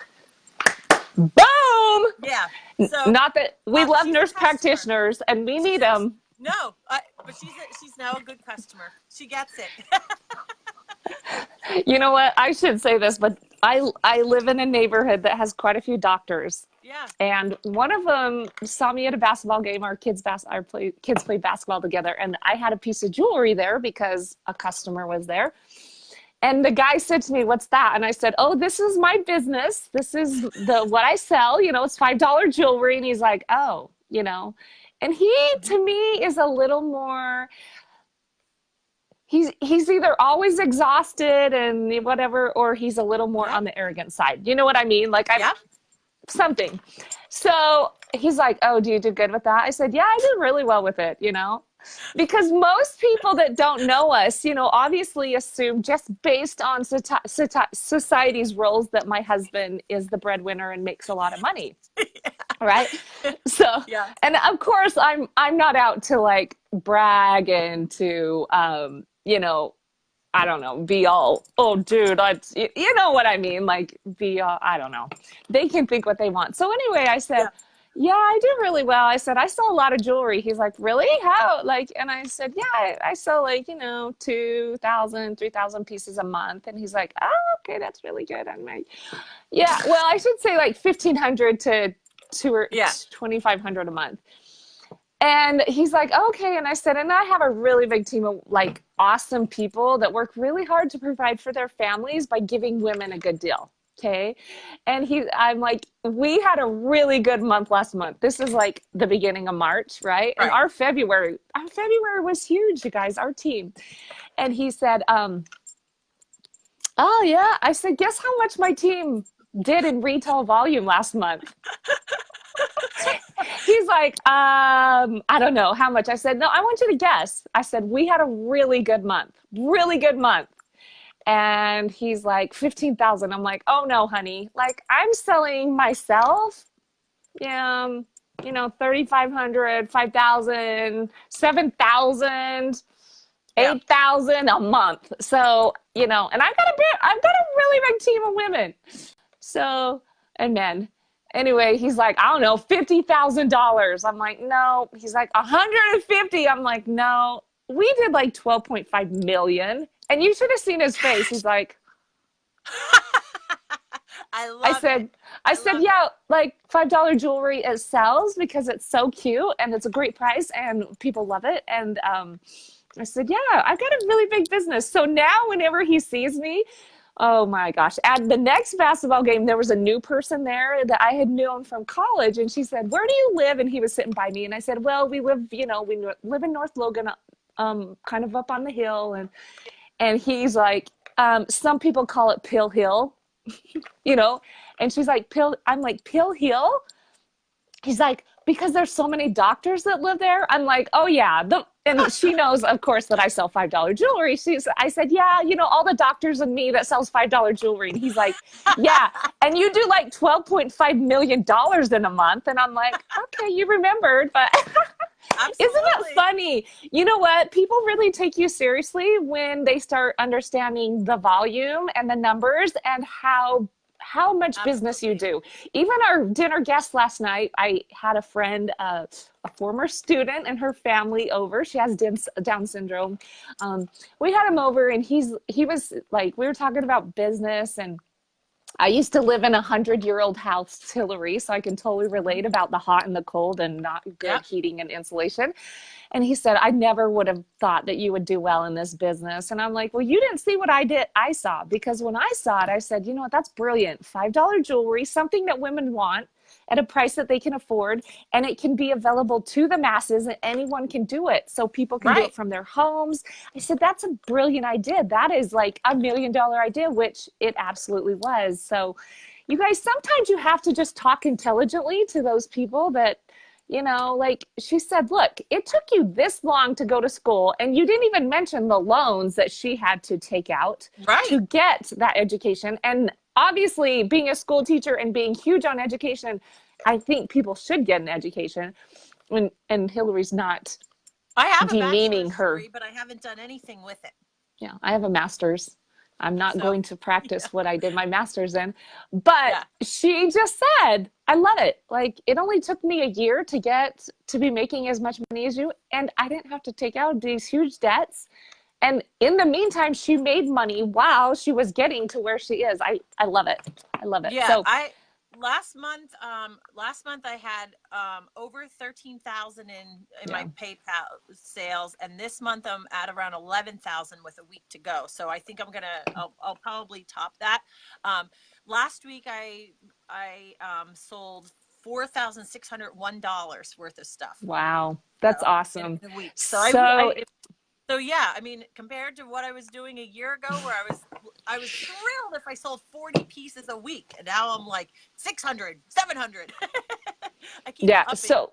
Boom! Yeah. So not that we love nurse practitioners and we need them. No, but she's now a good customer. She gets it. You know what? I should say this, but I live in a neighborhood that has quite a few doctors. Yeah. And one of them saw me at a basketball game. Our kids played basketball together, and I had a piece of jewelry there because a customer was there. And the guy said to me, "What's that?" And I said, "Oh, this is my business. This is what I sell. It's $5 jewelry." And he's like, "Oh, And he, to me, is a little more. He's either always exhausted and whatever, or he's a little more on the arrogant side. You know what I mean? Like something. So he's like, "Oh, do you do good with that?" I said, "Yeah, I did really well with it, because most people that don't know us, obviously assume just based on society's roles that my husband is the breadwinner and makes a lot of money. Right? So, and of course I'm not out to like brag and to, I don't know, be all, "Oh, dude, you know what I mean? Like be all, I don't know. They can think what they want." So anyway, I said, "Yeah, I do really well." I said, "I sell a lot of jewelry." He's like, "Really? How?" And I said, "Yeah, I sell like, 2,000, 3,000 pieces a month." And he's like, "Oh, okay, that's really good." I'm like, "Yeah, well, I should say like 1,500 to 2,500 a month." And he's like, "Okay." And I said, "And I have a really big team of like awesome people that work really hard to provide for their families by giving women a good deal." Okay. And I'm like, "We had a really good month last month." This is like the beginning of March, right? And our February was huge, you guys, our team. And he said, "Oh yeah." I said, "Guess how much my team did in retail volume last month?" He's like, "I don't know how much." I said, "No, I want you to guess." I said, "We had a really good month. And he's like, 15,000. I'm like, "Oh no, honey. Like I'm selling myself, 3,500, 5,000, 7,000, 8,000 a month." So, and I've got a really big team of women. So, and men. Anyway, he's like, I don't know, $50,000. I'm like, no. He's like, 150. I'm like, no. We did like 12.5 million. And you should have seen his face. He's like, I I love it. said, I said, Love it. yeah, like $5 jewelry, it sells because it's so cute and it's a great price and people love it. And I said, yeah, I've got a really big business. So now whenever he sees me, oh my gosh, at the next basketball game, there was a new person there that I had known from college. And she said, where do you live? And he was sitting by me. And I said, well, we live, we live in North Logan, kind of up on the hill. And he's like, some people call it Pill Hill. you know, and she's like, I'm like, Pill Hill? He's like, because there's so many doctors that live there. I'm like, oh yeah. And she knows, of course, that I sell $5 jewelry. I said, yeah, all the doctors and me that sells $5 jewelry. And he's like, yeah. And you do like $12.5 million in a month. And I'm like, okay, you remembered, but isn't it funny? You know what? People really take you seriously when they start understanding the volume and the numbers and how much business you do. Even our dinner guest last night, I had a friend, a former student and her family over. She has Down syndrome. We had him over and he was like, we were talking about business, and I used to live in 100-year-old house, Hillary, so I can totally relate about the hot and the cold and not good heating and insulation. And he said, I never would have thought that you would do well in this business. And I'm like, well, you didn't see what I saw. Because when I saw it, I said, you know what, that's brilliant. $5 jewelry, something that women want at a price that they can afford. And it can be available to the masses and anyone can do it. So people can do it from their homes. I said, that's a brilliant idea. That is like $1 million idea, which it absolutely was. So you guys, sometimes you have to just talk intelligently to those people that, like she said, look, it took you this long to go to school and you didn't even mention the loans that she had to take out to get that education. And obviously being a school teacher and being huge on education, I think people should get an education. And Hillary's not I have a demeaning bachelor's her. degree, but I haven't done anything with it. Yeah, I have a master's. I'm not going to practice what I did my master's in. But she just said, I love it. Like, it only took me a year to get to be making as much money as you. And I didn't have to take out these huge debts. And in the meantime, she made money while she was getting to where she is. I love it. I love it. Yeah, So last month I had over 13,000 in my PayPal sales, and this month I'm at around 11,000 with a week to go. So I think I'll probably top that. Last week I sold $4,601 worth of stuff. wow, that's awesome. In a week. So yeah, I mean, compared to what I was doing a year ago, where I was thrilled if I sold 40 pieces a week, and now I'm like 600, 700. I keep upping, so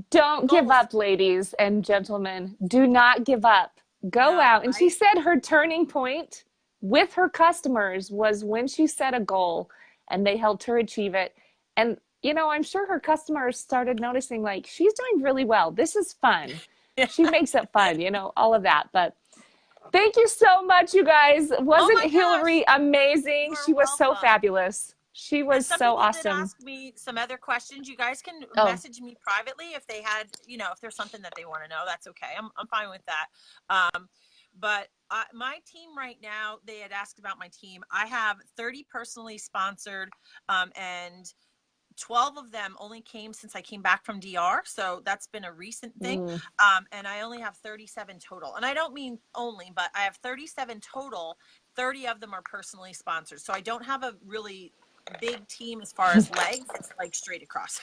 don't give up, ladies and gentlemen. Do not give up. Go out. And she said her turning point with her customers was when she set a goal and they helped her achieve it. And, I'm sure her customers started noticing, like, she's doing really well. This is fun. She makes it fun, all of that. But thank you so much, you guys. Wasn't Hillary amazing? She was so fabulous. She was so awesome. Did ask me some other questions. You guys can message me privately if they had, if there's something that they want to know. That's okay. I'm fine with that. But my team right now, they had asked about my team. I have 30 personally sponsored, and 12 of them only came since I came back from DR. So that's been a recent thing. And I only have 37 total. And I don't mean only, but I have 37 total. 30 of them are personally sponsored. So I don't have a really big team as far as legs. It's like straight across.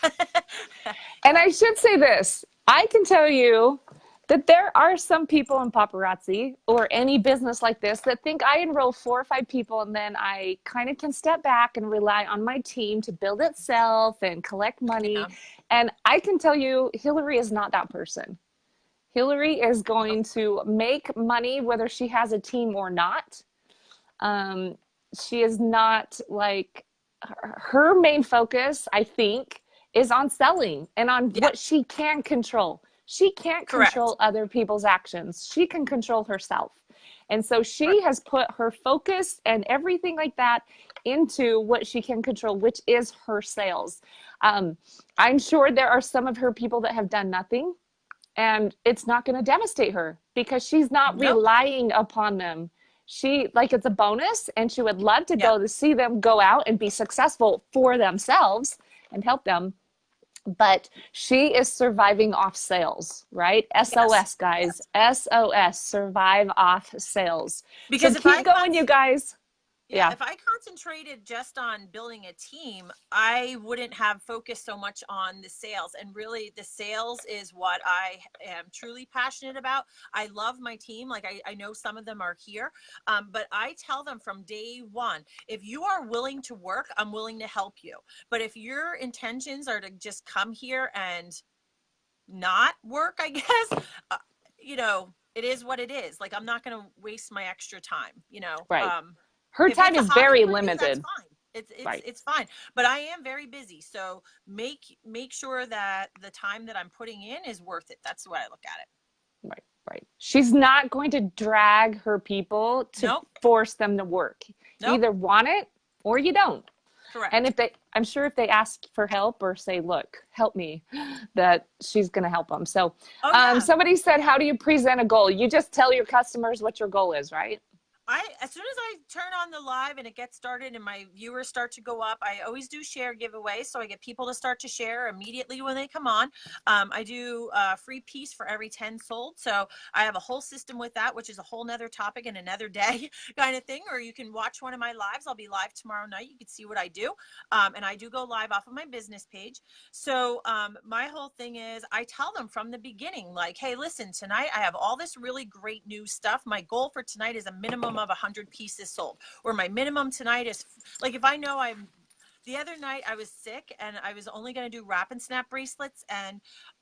And I should say this. I can tell you that there are some people in paparazzi or any business like this that think I enroll 4 or 5 people and then I kind of can step back and rely on my team to build itself and collect money. Yeah. And I can tell you, Hillary is not that person. Hillary is going to make money whether she has a team or not. She is not like, her main focus, I think, is on selling and on what she can control. She can't control other people's actions. She can control herself. And so she has put her focus and everything like that into what she can control, which is her sales. I'm sure there are some of her people that have done nothing, and it's not going to devastate her because she's not Nope. relying upon them. She, like, it's a bonus, and she would love to Yeah. go to see them go out and be successful for themselves and help them. But she is surviving off sales, right? Yes. SOS, guys. Yes. SOS, survive off sales. So Because if keep going, you guys. yeah, Yeah, if I concentrated just on building a team, I wouldn't have focused so much on the sales. And really, the sales is what I am truly passionate about. I love my team. Like, I know some of them are here, but I tell them from day one, if you are willing to work, I'm willing to help you. But if your intentions are to just come here and not work, I guess, you know, it is what it is. Like, I'm not going to waste my extra time, right. Her if time it's a is hobby very for you, that's limited. fine. Right, It's fine. But I am very busy. So make sure that the time that I'm putting in is worth it. That's the way I look at it. right, right. She's not going to drag her people to Nope. force them to work. You Nope. either want it or you don't. And Correct. if they, I'm sure if they ask for help or say, look, help me, that she's going to help them. So Oh yeah. somebody Oh said, yeah. how do you present a goal? You just tell your customers what your goal is, right? As soon as I turn on the live and it gets started and my viewers start to go up, I always do share giveaways. So I get people to start to share immediately when they come on. I do a free piece for every 10 sold. So I have a whole system with that, which is a whole nother topic and another day kind of thing. Or you can watch one of my lives. I'll be live tomorrow night. You can see what I do. And I do go live off of my business page. So my whole thing is I tell them from the beginning, like, hey, listen, tonight I have all this really great new stuff. My goal for tonight is a minimum of 100 pieces sold, or my minimum tonight is, like, if I know the other night I was sick and I was only going to do wrap and snap bracelets, and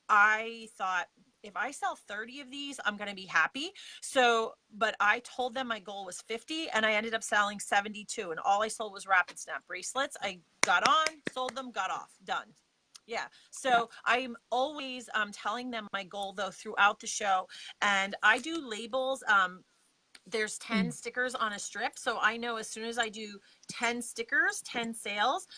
I thought, if I sell 30 of these, I'm going to be happy. So, but I told them my goal was 50 and I ended up selling 72, and all I sold was wrap and snap bracelets. I got on, sold them, got off, done. Yeah. So I'm always telling them my goal though throughout the show, and I do labels. There's 10 stickers on a strip, so I know as soon as I do 10 stickers, 10 sales,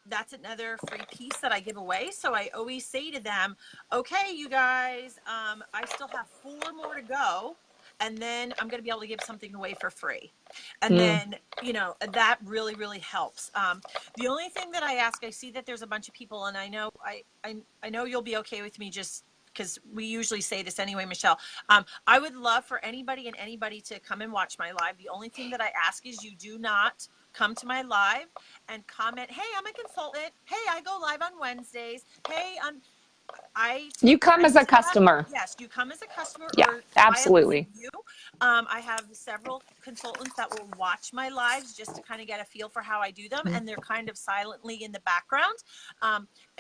that's another free piece that I give away. So I always say to them, okay, you guys, I still have 4 more to go, and then I'm going to be able to give something away for free. And Mm. then, that really, really helps. The only thing that I ask, I see that there's a bunch of people, and I know I know you'll be okay with me, just because we usually say this anyway, Michelle. I would love for anybody and anybody to come and watch my live. The only thing that I ask is you do not come to my live and comment, hey, I'm a consultant. Hey, I go live on Wednesdays. Hey, I You take come as a offense to that. customer. Yes, you come as a customer, Yeah, or I at least absolutely. you. I have several consultants that will watch my lives just to kind of get a feel for how I do them, and they're kind of silently in the background.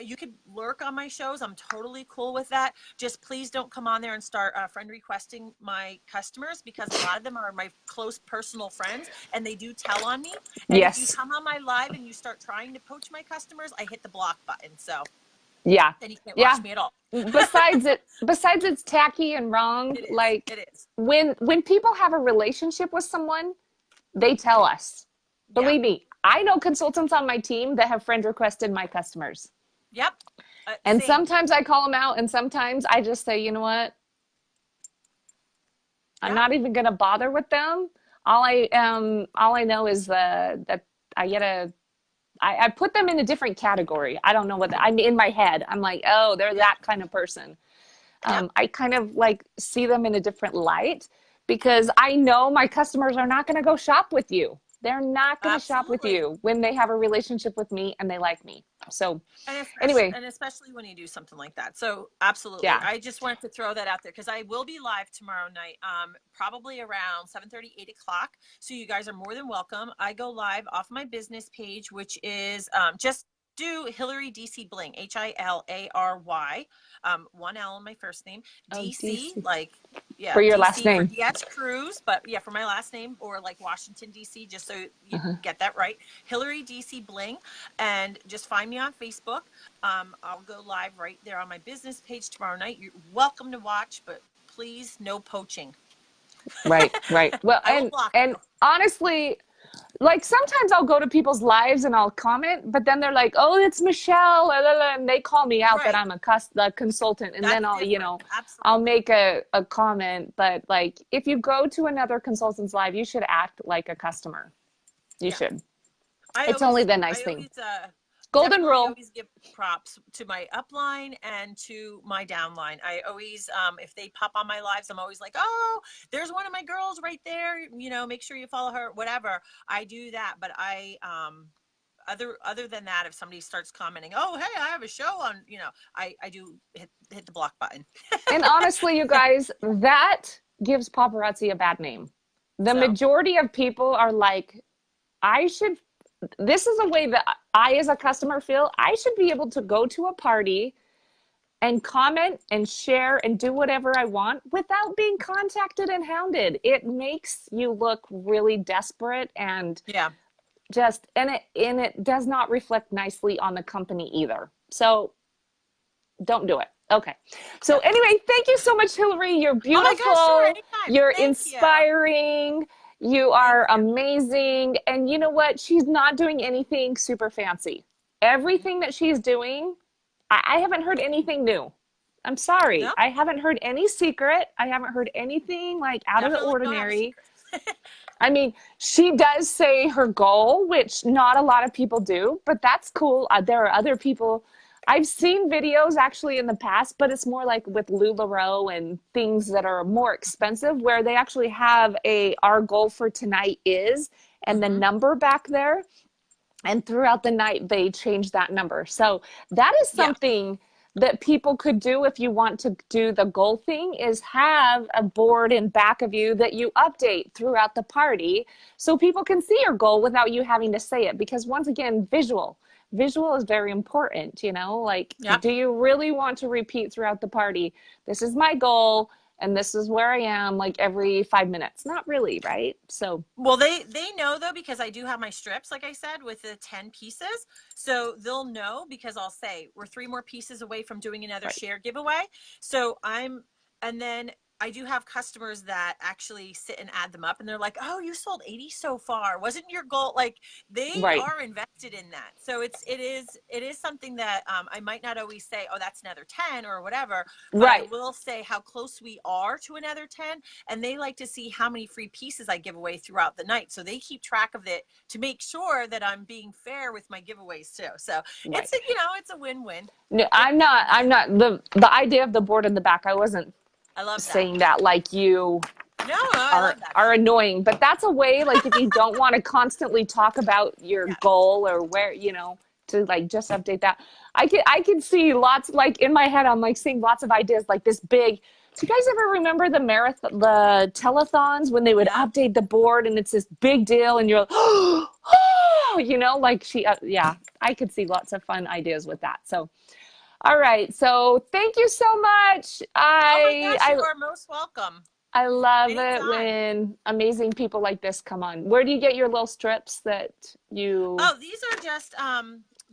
You could lurk on my shows. I'm totally cool with that. Just please don't come on there and start friend requesting my customers, because a lot of them are my close personal friends and they do tell on me. And if you Yes. come on my live and you start trying to poach my customers, I hit the block button. So Yeah. then you can't Yeah. watch me at all. Besides it's tacky and wrong, It is. like It is. when people have a relationship with someone, they tell us. Yeah. Believe me, I know consultants on my team that have friend requested my customers. Yep. And Same. sometimes I call them out, and sometimes I just say, you know what? I'm Yeah. not even going to bother with them. All I know is that I get a I put them in a different category. I don't know what I'm in my head. I'm like, oh, they're Yep. that kind of person. Yep. I kind of like see them in a different light because I know my customers are not going to go shop with you. They're not going to shop with Absolutely. you when they have a relationship with me and they like me. So anyway, And especially when you do something like that. So absolutely. yeah. I just wanted to throw that out there because I will be live tomorrow night, probably around 7:30, 8 o'clock. So you guys are more than welcome. I go live off my business page, which is just do Hillary DC Bling, Hilary, 1 L in my first name, Oh, DC, DC. like, yeah, For your last DC for name. Diaz-Cruz, but yeah, for my last name, or like Washington, DC, just so you Uh-huh. get that right. Hillary DC Bling, and just find me on Facebook. I'll go live right there on my business page tomorrow night. You're welcome to watch, but please, no poaching. Right, right. Well, I will block and you. honestly, like sometimes I'll go to people's lives and I'll comment, but then they're like, "Oh, it's Michelle," and they call me out that Right. I'm a consultant, and then That's I'll, different. I'll Absolutely. make a comment. But like, if you go to another consultant's live, you should act like a customer. You Yeah. should. I It's only always, the nice I thing. always, Golden definitely rule. always give props to my upline and to my downline. I always, if they pop on my lives, I'm always like, oh, there's one of my girls right there. Make sure you follow her, whatever. I do that. But other than that, if somebody starts commenting, oh, hey, I have a show on, I do hit the block button. And honestly, you guys, that gives paparazzi a bad name. The So, majority of people are like, I should, this is a way that I, as a customer, feel I should be able to go to a party and comment and share and do whatever I want without being contacted and hounded. It makes you look really desperate and yeah. just, and it does not reflect nicely on the company either. So don't do it. Okay. So Yep. anyway, thank you so much, Hillary. You're Oh my gosh, sure, beautiful. anytime. You're Thank you. inspiring. You Thank are you. amazing. And you know what? She's not doing anything super fancy. Everything that she's doing, I haven't heard anything new. I'm sorry. No, I haven't heard any secret. I haven't heard anything like out of the definitely don't have a ordinary. secret. I mean, she does say her goal, which not a lot of people do, but that's cool. There are other people. I've seen videos actually in the past, but it's more like with LuLaRoe and things that are more expensive where they actually have our goal for tonight is, and the Mm-hmm. number back there. And throughout the night, they change that number. So that is Yeah. something that people could do if you want to do the goal thing is have a board in back of you that you update throughout the party so people can see your goal without you having to say it. Because once again, visual is very important, like, Yep. do you really want to repeat throughout the party? This is my goal and this is where I am like every 5 minutes. Not really, right? So, Well, they know though because I do have my strips, like I said, with the 10 pieces. So they'll know because I'll say we're 3 more pieces away from doing another right. share giveaway. So and then I do have customers that actually sit and add them up and they're like, oh, you sold 80 so far. Wasn't your goal? Like they Right. are invested in that. So it is something that I might not always say, oh, that's another 10 or whatever, but I Right. will say how close we are to another 10. And they like to see how many free pieces I give away throughout the night. So they keep track of it to make sure that I'm being fair with my giveaways too. So Right. it's a win-win. No, Good I'm win-win. not the idea of the board in the back. I wasn't I love that. saying that like you No, I love that. are annoying, but that's a way, like if you don't want to constantly talk about your Yeah. goal or where, to like just update that. I can see lots, like in my head, I'm like seeing lots of ideas like this big. Do you guys ever remember the telethons when they would Yeah. update the board and it's this big deal and you're like, oh, like yeah, I could see lots of fun ideas with that. So, all right. So thank you so much. Oh my gosh, you are most welcome. I love it Anytime. when amazing people like this come on. Where do you get your little strips that you? Oh, these are just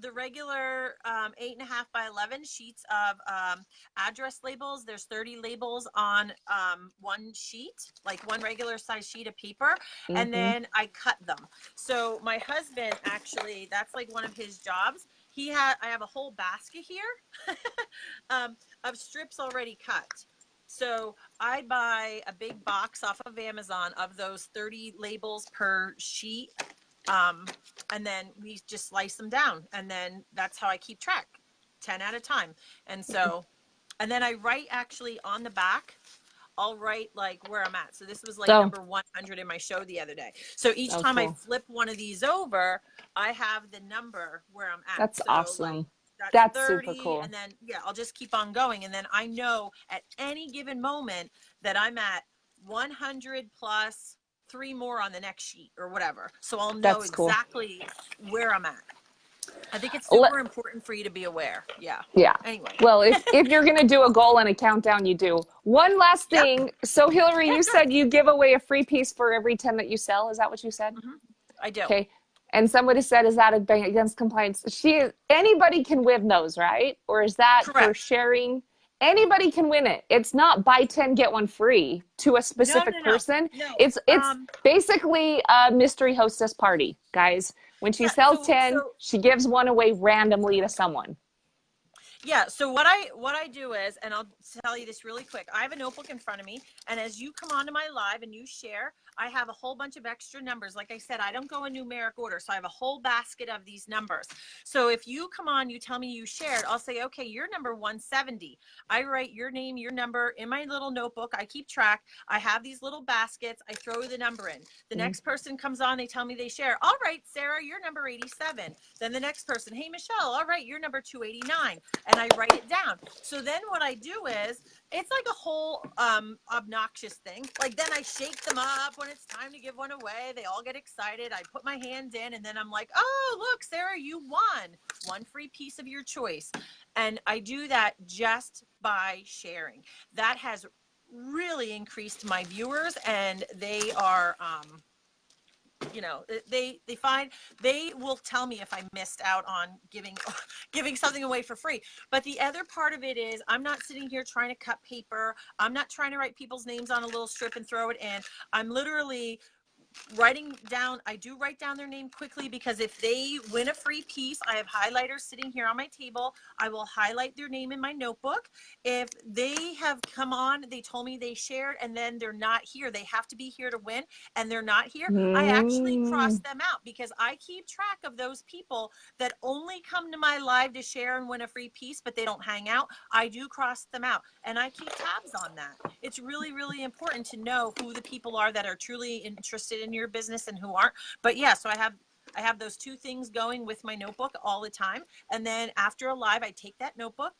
the regular 8.5 by 11 sheets of address labels. There's 30 labels on one sheet, like one regular size sheet of paper, and Mm-hmm. then I cut them. So my husband actually, that's like one of his jobs. I have a whole basket here of strips already cut. So I buy a big box off of Amazon of those 30 labels per sheet, um, and then we just slice them down, and then that's how I keep track, 10 at a time. And so, and then I write actually on the back. I'll write like where I'm at. So this was like So, number 100 in my show the other day. So each oh, time I cool. flip one of these over, I have the number where I'm at. That's So like awesome. that's That's super 30, cool. and then yeah, I'll just keep on going, and then I know at any given moment that I'm at 100 plus 3 more on the next sheet or whatever. So I'll know That's cool. exactly where I'm at. I think it's Let, super important for you to be aware. Yeah. yeah. Anyway. Well, if you're gonna do a goal and a countdown, you do. One last Yeah. thing. So, Hillary, Yeah, you sure. said you give away a free piece for every 10 that you sell. Is that what you said? I do. Okay. And somebody said, is that against compliance? Anybody can win those, right? Or is that for Correct. sharing? anybody can win it. It's not buy 10, get one free to a No, specific no, no, person. no. It's basically a mystery hostess party, guys. When she Yeah. sells So 10, she gives one away randomly to someone. yeah, so what I do is, and I'll tell you this really quick. I have a notebook in front of me, and as you come onto my live and you share, I have a whole bunch of extra numbers. Like I said, I don't go in numeric order, so I have a whole basket of these numbers. So if you come on, you tell me you shared, I'll say, okay, you're number 170. I write your name, your number in my little notebook. I keep track. I have these little baskets. I throw the number in. The next person comes on, they tell me they share. All right, Sarah, you're number 87. Then the next person, hey, Michelle, all right, you're number 289. And I write it down. So then what I do is, it's like a whole obnoxious thing. Like then I shake them up when it's time to give one away. They all get excited. I put my hands in and then I'm like, oh, look, Sarah, you won one free piece of your choice. And I do that just by sharing. That has really increased my viewers, and they are they will tell me if I missed out on giving something away for free. But the other part of it is, I'm not sitting here trying to cut paper. I'm not trying to write people's names on a little strip and throw it in. I'm literally writing down. I do write down their name quickly, because if they win a free piece, I have highlighters sitting here on my table. I will highlight their name in my notebook. If they have come on, they told me they shared, and then they're not here, they have to be here to win, and they're not here, I actually cross them out, because I keep track of those people that only come to my live to share and win a free piece, but they don't hang out. I do cross them out, and I keep tabs on that. It's really, really important to know who the people are that are truly interested in your business and who aren't. But yeah, so I have those two things going with my notebook all the time. And then after a live, I take that notebook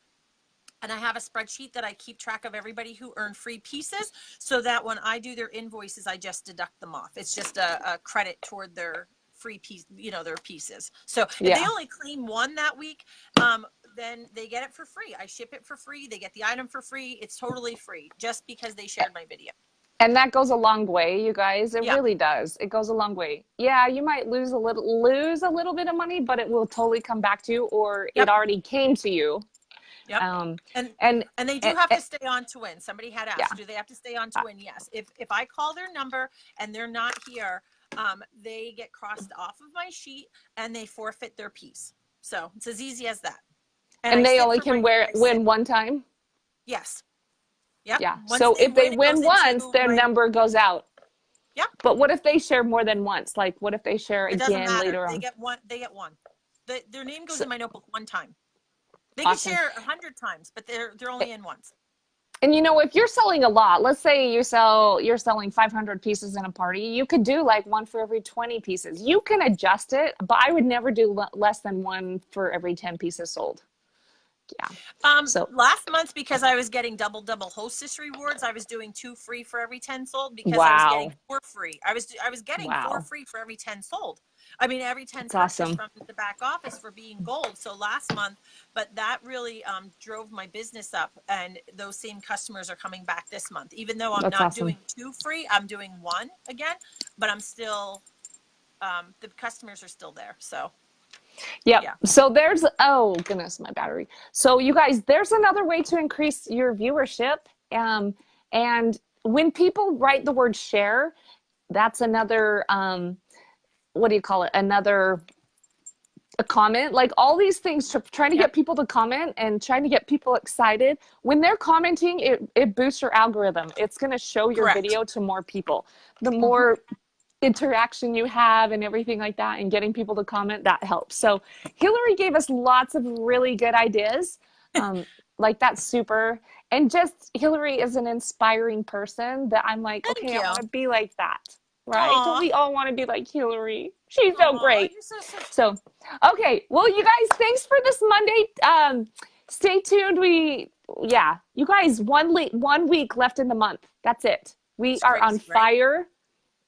and I have a spreadsheet that I keep track of everybody who earned free pieces, so that when I do their invoices, I just deduct them off. It's just a credit toward their free piece, their pieces. So if they only claim one that week, then they get it for free. I ship it for free. They get the item for free. It's totally free, just because they shared my video. And that goes a long way, you guys. It Yeah. really does. It goes a long way. Yeah, you might lose a little bit of money, but it will totally come back to you, or it already came to you. Yep. And they do have to stay on to win. Somebody had asked, do they have to stay on to win? Yes. If I call their number and they're not here, they get crossed off of my sheet and they forfeit their piece. So it's as easy as that. And they only can win one time? Yes. Yep. Yeah. So if they win once, their number goes out. Yep. But what if they share more than once? Like, what if they share again later on? They get one. Their name goes in my notebook one time. They can share 100 times, but they're only in once. And if you're selling a lot, let's say you're selling 500 pieces in a party, you could do like one for every 20 pieces. You can adjust it, but I would never do less than one for every 10 pieces sold. Yeah. So last month, because I was getting double hostess rewards, I was doing 2 free for every 10 sold, because I was getting 4 free. I was getting 4 free for every 10 sold. I mean, every 10 purchased from the back office for being gold. So last month, but that really drove my business up, and those same customers are coming back this month. Even though I'm not doing 2 free, I'm doing 1 again, but I'm still the customers are still there. So. Yep. Yeah. So there's, oh goodness, my battery. So you guys, there's another way to increase your viewership. And when people write the word share, that's another, what do you call it? A comment, like all these things, trying to get people to comment and trying to get people excited. When they're commenting, it boosts your algorithm. It's going to show your video to more people. The more interaction you have and everything like that, and getting people to comment, that helps. So Hillary gave us lots of really good ideas. Like that's super. And just Hillary is an inspiring person that I'm like, okay, I want to be like that. Right? Don't we all want to be like Hillary? She's so great. So, okay. Well, you guys, thanks for this Monday. Stay tuned. You guys, 1 week left in the month. That's it. We are on fire.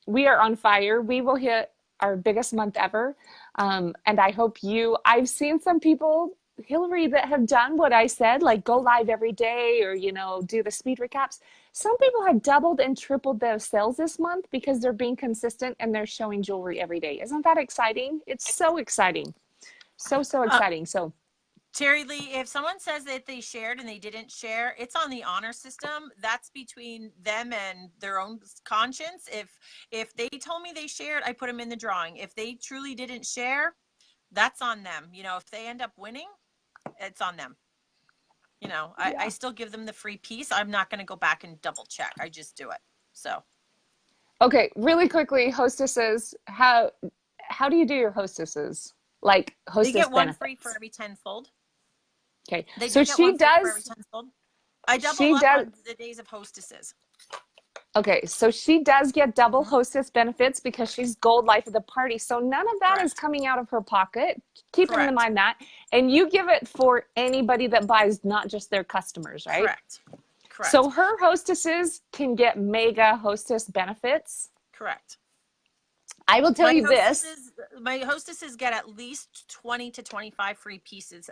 We are on fire. We will hit our biggest month ever. And I hope I've seen some people, Hillary, that have done what I said, like go live every day or, do the speed recaps. Some people have doubled and tripled their sales this month because they're being consistent and they're showing jewelry every day. Isn't that exciting? It's so exciting. So exciting. So Terry Lee, if someone says that they shared and they didn't share, it's on the honor system. That's between them and their own conscience. If they told me they shared, I put them in the drawing. If they truly didn't share, that's on them. You know, if they end up winning, it's on them. You know, I Yeah. still give them the free piece. I'm not going to go back and double check. I just do it. So Okay, really quickly, hostesses, how do you do your hostesses? Like they hostess get one free for benefits. every 10 sold. Okay. They So do get one she free for every does 10 sold. I double she up does on the days of hostesses. Okay, so she does get double Mm-hmm. hostess benefits because she's gold life of the party. So none of that is Correct. coming out of her pocket. Keep in Correct. mind that. And you give it for anybody that buys, not just their customers, right? Correct. So Correct. her hostesses can get mega hostess benefits. Correct. I will tell My you this. hostesses, my hostesses get at least 20 to 25 free pieces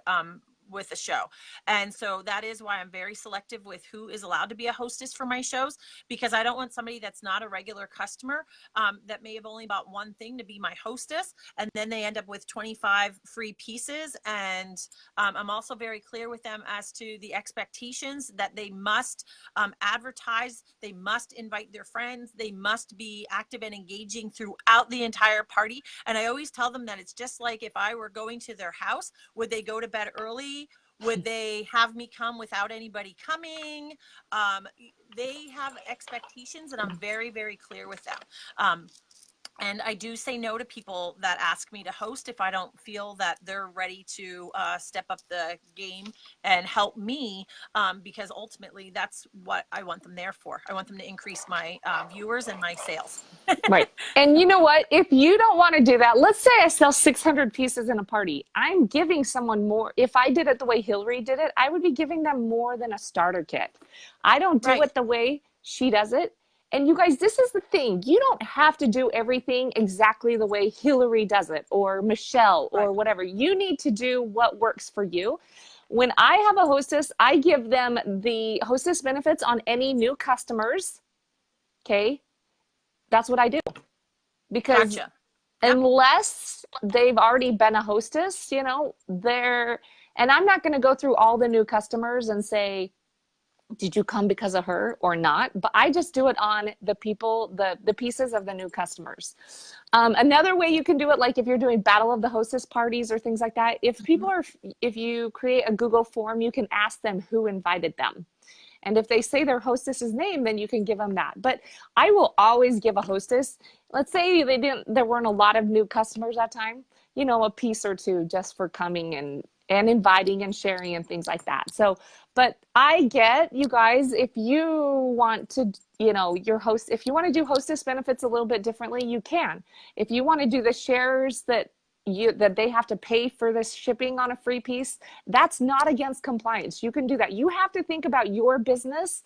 with the show. And so that is why I'm very selective with who is allowed to be a hostess for my shows, because I don't want somebody that's not a regular customer that may have only bought one thing to be my hostess. And then they end up with 25 free pieces. And I'm also very clear with them as to the expectations that they must advertise, they must invite their friends, they must be active and engaging throughout the entire party. And I always tell them that it's just like if I were going to their house, would they go to bed early? Would they have me come without anybody coming? They have expectations, and I'm very, very clear with them. And I do say no to people that ask me to host if I don't feel that they're ready to step up the game and help me, because ultimately that's what I want them there for. I want them to increase my viewers and my sales. Right. And you know what? If you don't want to do that, let's say I sell 600 pieces in a party. I'm giving someone more. If I did it the way Hillary did it, I would be giving them more than a starter kit. I don't do Right. it the way she does it. And you guys, this is the thing. You don't have to do everything exactly the way Hillary does it or Michelle Right. or whatever. You need to do what works for you. When I have a hostess, I give them the hostess benefits on any new customers. Okay. That's what I do because Gotcha. Yep. unless they've already been a hostess, you know, and I'm not going to go through all the new customers and say, did you come because of her or not? But I just do it on the people, the pieces of the new customers. Another way you can do it, like if you're doing battle of the hostess parties or things like that, if you create a Google form, you can ask them who invited them. And if they say their hostess's name, then you can give them that. But I will always give a hostess, let's say there weren't a lot of new customers that time, you know, a piece or two just for coming and inviting and sharing and things like that. So, but I get you guys, if you want to, you know, if you want to do hostess benefits a little bit differently, you can. If you want to do the shares that they have to pay for this shipping on a free piece, that's not against compliance. You can do that. You have to think about your business.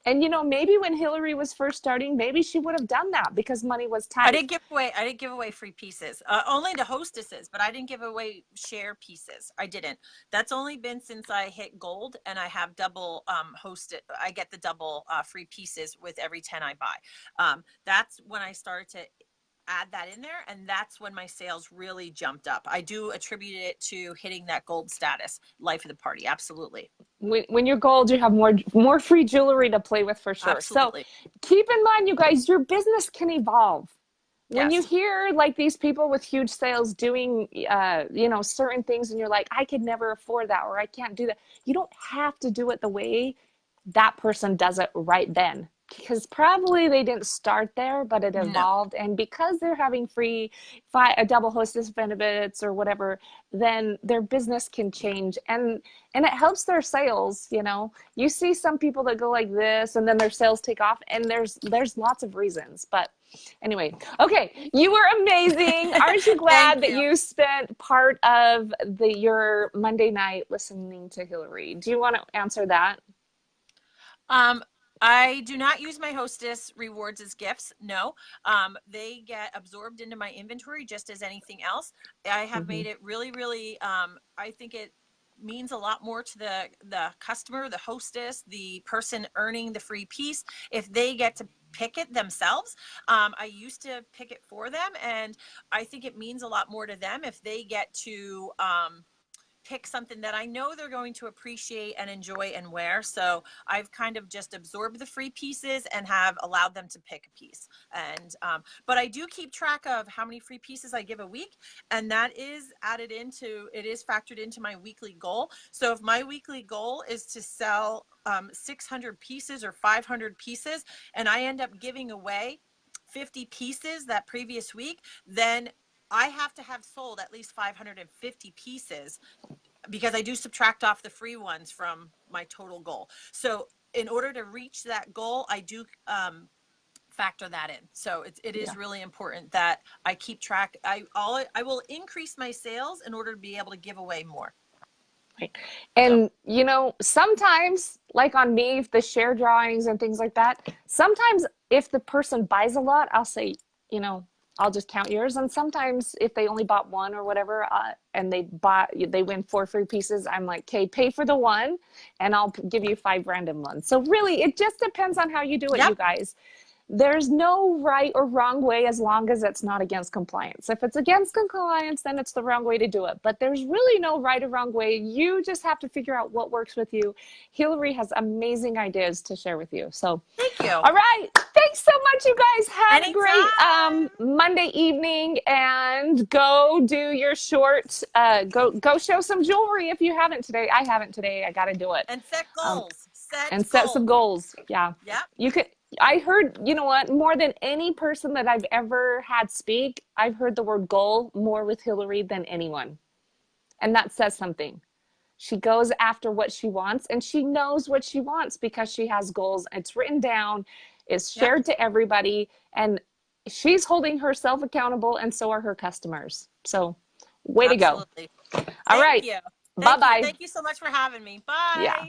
And you know, maybe when Hillary was first starting, maybe she would have done that because money was tight. I didn't give away free pieces, only to hostesses, but I didn't give away share pieces. I didn't. That's only been since I hit gold and I have double hosted. I get the double free pieces with every 10 I buy. That's when I started to add that in there, and that's when my sales really jumped up. I do attribute it to hitting that gold status, life of the party. Absolutely. When you're gold, you have more free jewelry to play with for sure. So Absolutely. keep in mind, you guys, your business can evolve. When you Yes. hear like these people with huge sales doing you know, certain things and you're like, I could never afford that or I can't do that, you don't have to do it the way that person does it right then, because probably they didn't start there, but it No. evolved. And because they're having free a double hostess benefits or whatever, then their business can change and it helps their sales. You know, you see some people that go like this and then their sales take off, and there's lots of reasons. But anyway, okay, you were amazing. Aren't you glad Thank that you. you spent part of your Monday night listening to Hillary? Do you want to answer that? Um, I do not use my hostess rewards as gifts. No, they get absorbed into my inventory just as anything else. I have Mm-hmm. made it really, really. I think it means a lot more to the customer, the hostess, the person earning the free piece if they get to pick it themselves. I used to pick it for them, and I think it means a lot more to them if they get to pick something that I know they're going to appreciate and enjoy and wear. So I've kind of just absorbed the free pieces and have allowed them to pick a piece. And but I do keep track of how many free pieces I give a week, and that is it is factored into my weekly goal. So if my weekly goal is to sell 600 pieces or 500 pieces, and I end up giving away 50 pieces that previous week, then I have to have sold at least 550 pieces, because I do subtract off the free ones from my total goal. So in order to reach that goal, I do factor that in. So it is really important that I keep track. I will increase my sales in order to be able to give away more. Right. And, you know, sometimes, like on me, the share drawings and things like that, sometimes if the person buys a lot, I'll say, you know, I'll just count yours. And sometimes if they only bought one or whatever, and they win 4 free pieces, I'm like, okay, pay for the one and I'll give you 5 random ones. So really, it just depends on how you do it, you guys. There's no right or wrong way as long as it's not against compliance. If it's against compliance, then it's the wrong way to do it. But there's really no right or wrong way. You just have to figure out what works with you. Hillary has amazing ideas to share with you. So thank you. All right. Thanks so much, you guys. Have Anytime. a great Monday evening, and go do your short. Go show some jewelry if you haven't today. I haven't today. I got to do it. And set goals. Set some goals. Yeah. Yep. You could. I heard, you know what, more than any person that I've ever had speak, I've heard the word goal more with Hillary than anyone. And that says something. She goes after what she wants, and she knows what she wants because she has goals. It's written down, it's shared to everybody, and she's holding herself accountable, and so are her customers. So way to go. Absolutely. All right. Thank you. Bye-bye. Thank you so much for having me. Bye. Yeah.